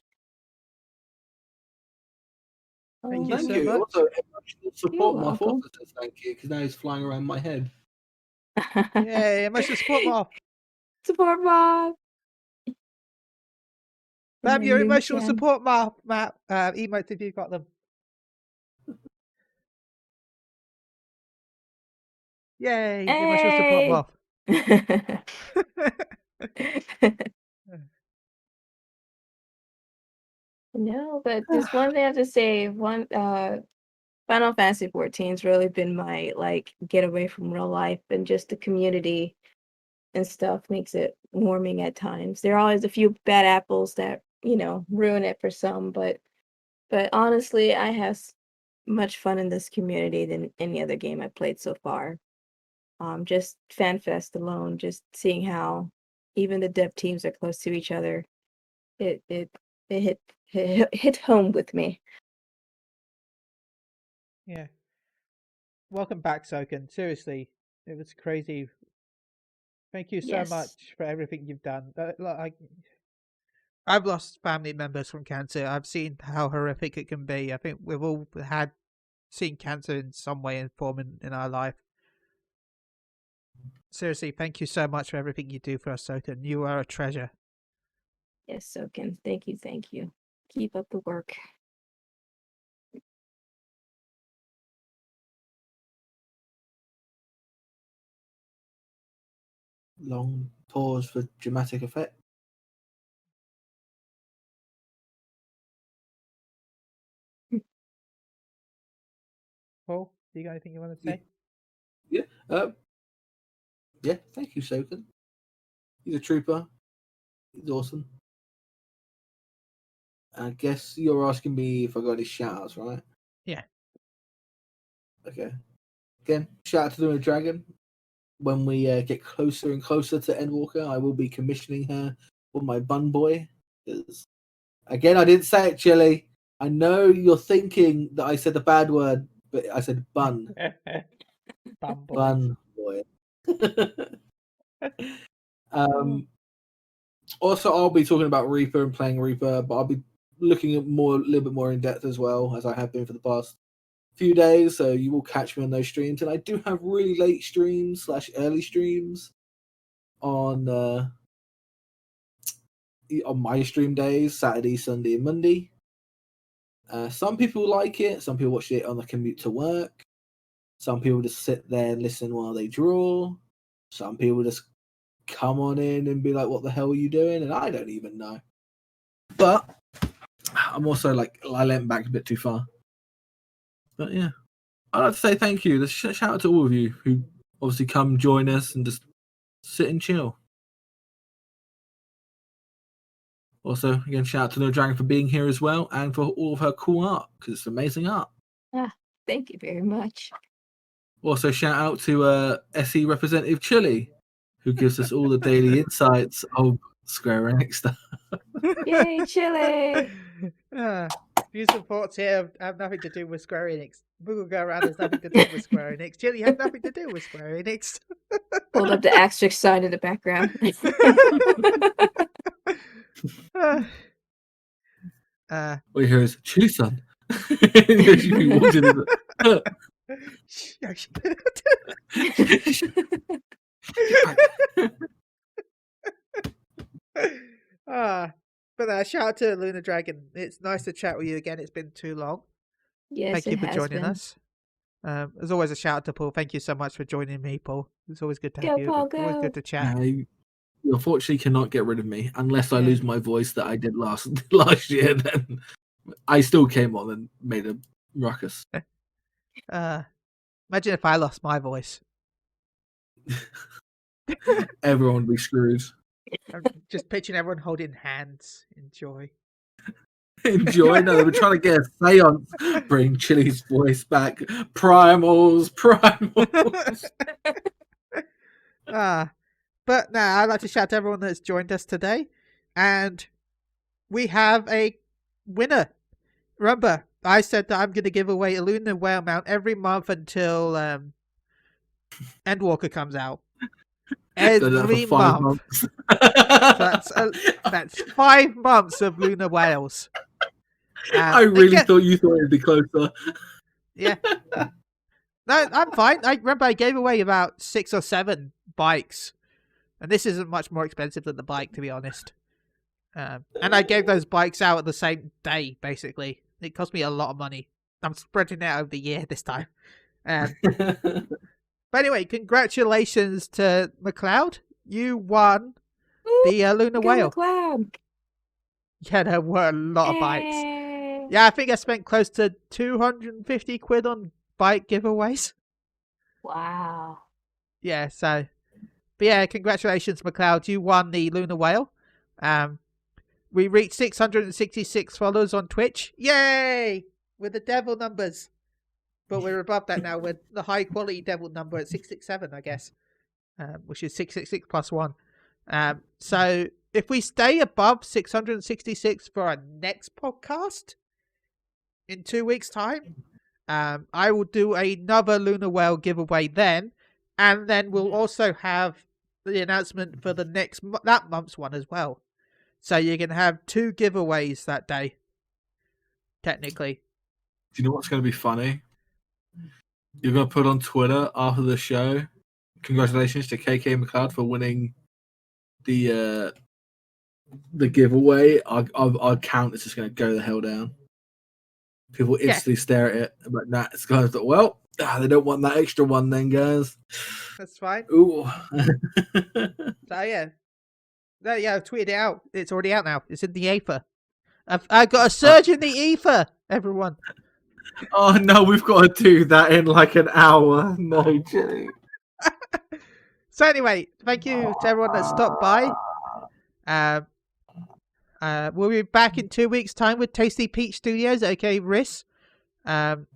Thank you Thank so you. much. Also, emotional support You're Moth welcome. also says thank you because now he's flying around my head. Yay, emotional support Moth. Support Moth. Fab, your emotional support Moth, Matt, emotes if you've got them. Yay, emotional support Moth. No, but just one thing I have to say, Final Fantasy 14's really been my get away from real life, and just the community and stuff makes it warming at times. There are always a few bad apples that, ruin it for some, but honestly, I have much fun in this community than any other game I've played so far. Just FanFest alone, just seeing how even the dev teams are close to each other, it hit home with me. Yeah. Welcome back, Soken. Seriously, it was crazy. Thank you so much for everything you've done. I've lost family members from cancer. I've seen how horrific it can be. I think we've all seen cancer in some way and form in our life. Seriously, thank you so much for everything you do for us, Soken. You are a treasure. Yes, Soken. Thank you. Keep up the work. Long pause for dramatic effect. Paul, do you got anything you want to say? Yeah. Thank you, Soken. He's a trooper. He's awesome. I guess you're asking me if I got any shout-outs, right? Yeah. Okay. Again, shout out to LluhnarDragon. When we get closer and closer to Endwalker, I will be commissioning her for my bun boy. Again, I didn't say it, Chili. I know you're thinking that I said the bad word, but I said bun. Bun boy. Also, I'll be talking about Reaper and playing Reaper, but I'll be looking at a little bit more in depth as well, as I have been for the past few days. So you will catch me on those streams, and I do have really late streams / early streams on my stream days, Saturday, Sunday, and Monday. Some people like it. Some people watch it on the commute to work. Some people just sit there and listen while they draw. Some people just come on in and be like, "What the hell are you doing?" And I don't even know. But I'm also I leant back a bit too far. But yeah, I'd like to say thank you. Shout out to all of you who obviously come join us and just sit and chill. Also, again, shout out to LluhnarDragon for being here as well, and for all of her cool art, because it's amazing art. Thank you very much. Also, shout out to SE representative Chili, who gives us all the daily insights of Square Enix stuff. Yay, Chile! Views and thoughts here have nothing to do with Square Enix. Moogle Go Around has nothing to do with Square Enix. Chili has nothing to do with Square Enix. Hold up the asterisk sign in the background. All you hear is Chili-san. She walks in and but shout out to LluhnarDragon. It's nice to chat with you again. It's been too long. Yes, Thank you it for has joining been. us. There's always a shout out to Paul. Thank you so much for joining me, Paul. It's always good to have Go, you. Paul, Always go. good to chat. you unfortunately cannot get rid of me unless I Yeah. lose my voice that I did last year. Then I still came on and made a ruckus. Imagine if I lost my voice. Everyone would be screwed. I'm just picturing everyone holding hands. Enjoy. Enjoy. No, they were trying to get a seance. Bring Chili's voice back. Primals. But now I'd like to shout out to everyone that's joined us today. And we have a winner. Remember, I said that I'm going to give away a Lunar Whale mount every month until Endwalker comes out. Every month. So that's 5 months of Lunar Whales. I really thought you thought it'd be closer. Yeah. No, I'm fine. I remember I gave away about 6 or 7 bikes. And this isn't much more expensive than the bike, to be honest. And I gave those bikes out at the same day, basically. It cost me a lot of money. I'm spreading it out over the year this time. But anyway, congratulations to McLeod. You won the Lunar Whale. McLeod. Yeah, there were a lot of bikes. Yay. Yeah, I think I spent close to 250 quid on bike giveaways. Wow. Yeah, so... But yeah, congratulations, McLeod. You won the Lunar Whale. We reached 666 followers on Twitch. Yay! With the devil numbers. But we're above that now with the high quality devil number at 667, I guess. Which is 666 plus 1. So if we stay above 666 for our next podcast in 2 weeks' time, I will do another Lunar Whale giveaway then. And then we'll also have the announcement for the that month's one as well. So you can have 2 giveaways that day. Technically. Do you know what's going to be funny? You're going to put on Twitter after the show, congratulations to KK McLeod for winning the giveaway. Our count is just going to go the hell down. People instantly stare at it. I'm like, nah, it's guys that, well, they don't want that extra one then, guys. That's fine. Ooh. So yeah. No, yeah, I've tweeted it out. It's already out now. It's in the ether. I've got a surge in the ether, everyone. Oh no, we've got to do that in like an hour. No, Jenny. So anyway, thank you to everyone that stopped by. We'll be back in 2 weeks' time with Tasty Peach Studios, okay, Riss. And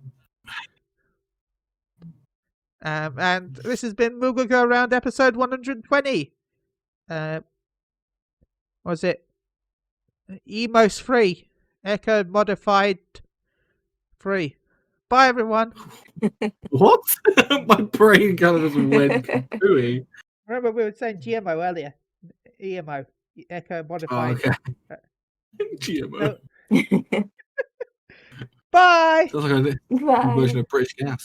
this has been Moogle Go Around episode 120. What was it? Emotes free. Echo modified free. Bye, everyone. What? My brain kind of just went gooey. Remember, we were saying GMO earlier. EMO. Echo modified. Oh, okay. GMO. Bye. Sounds like a Bye. version of British Gas.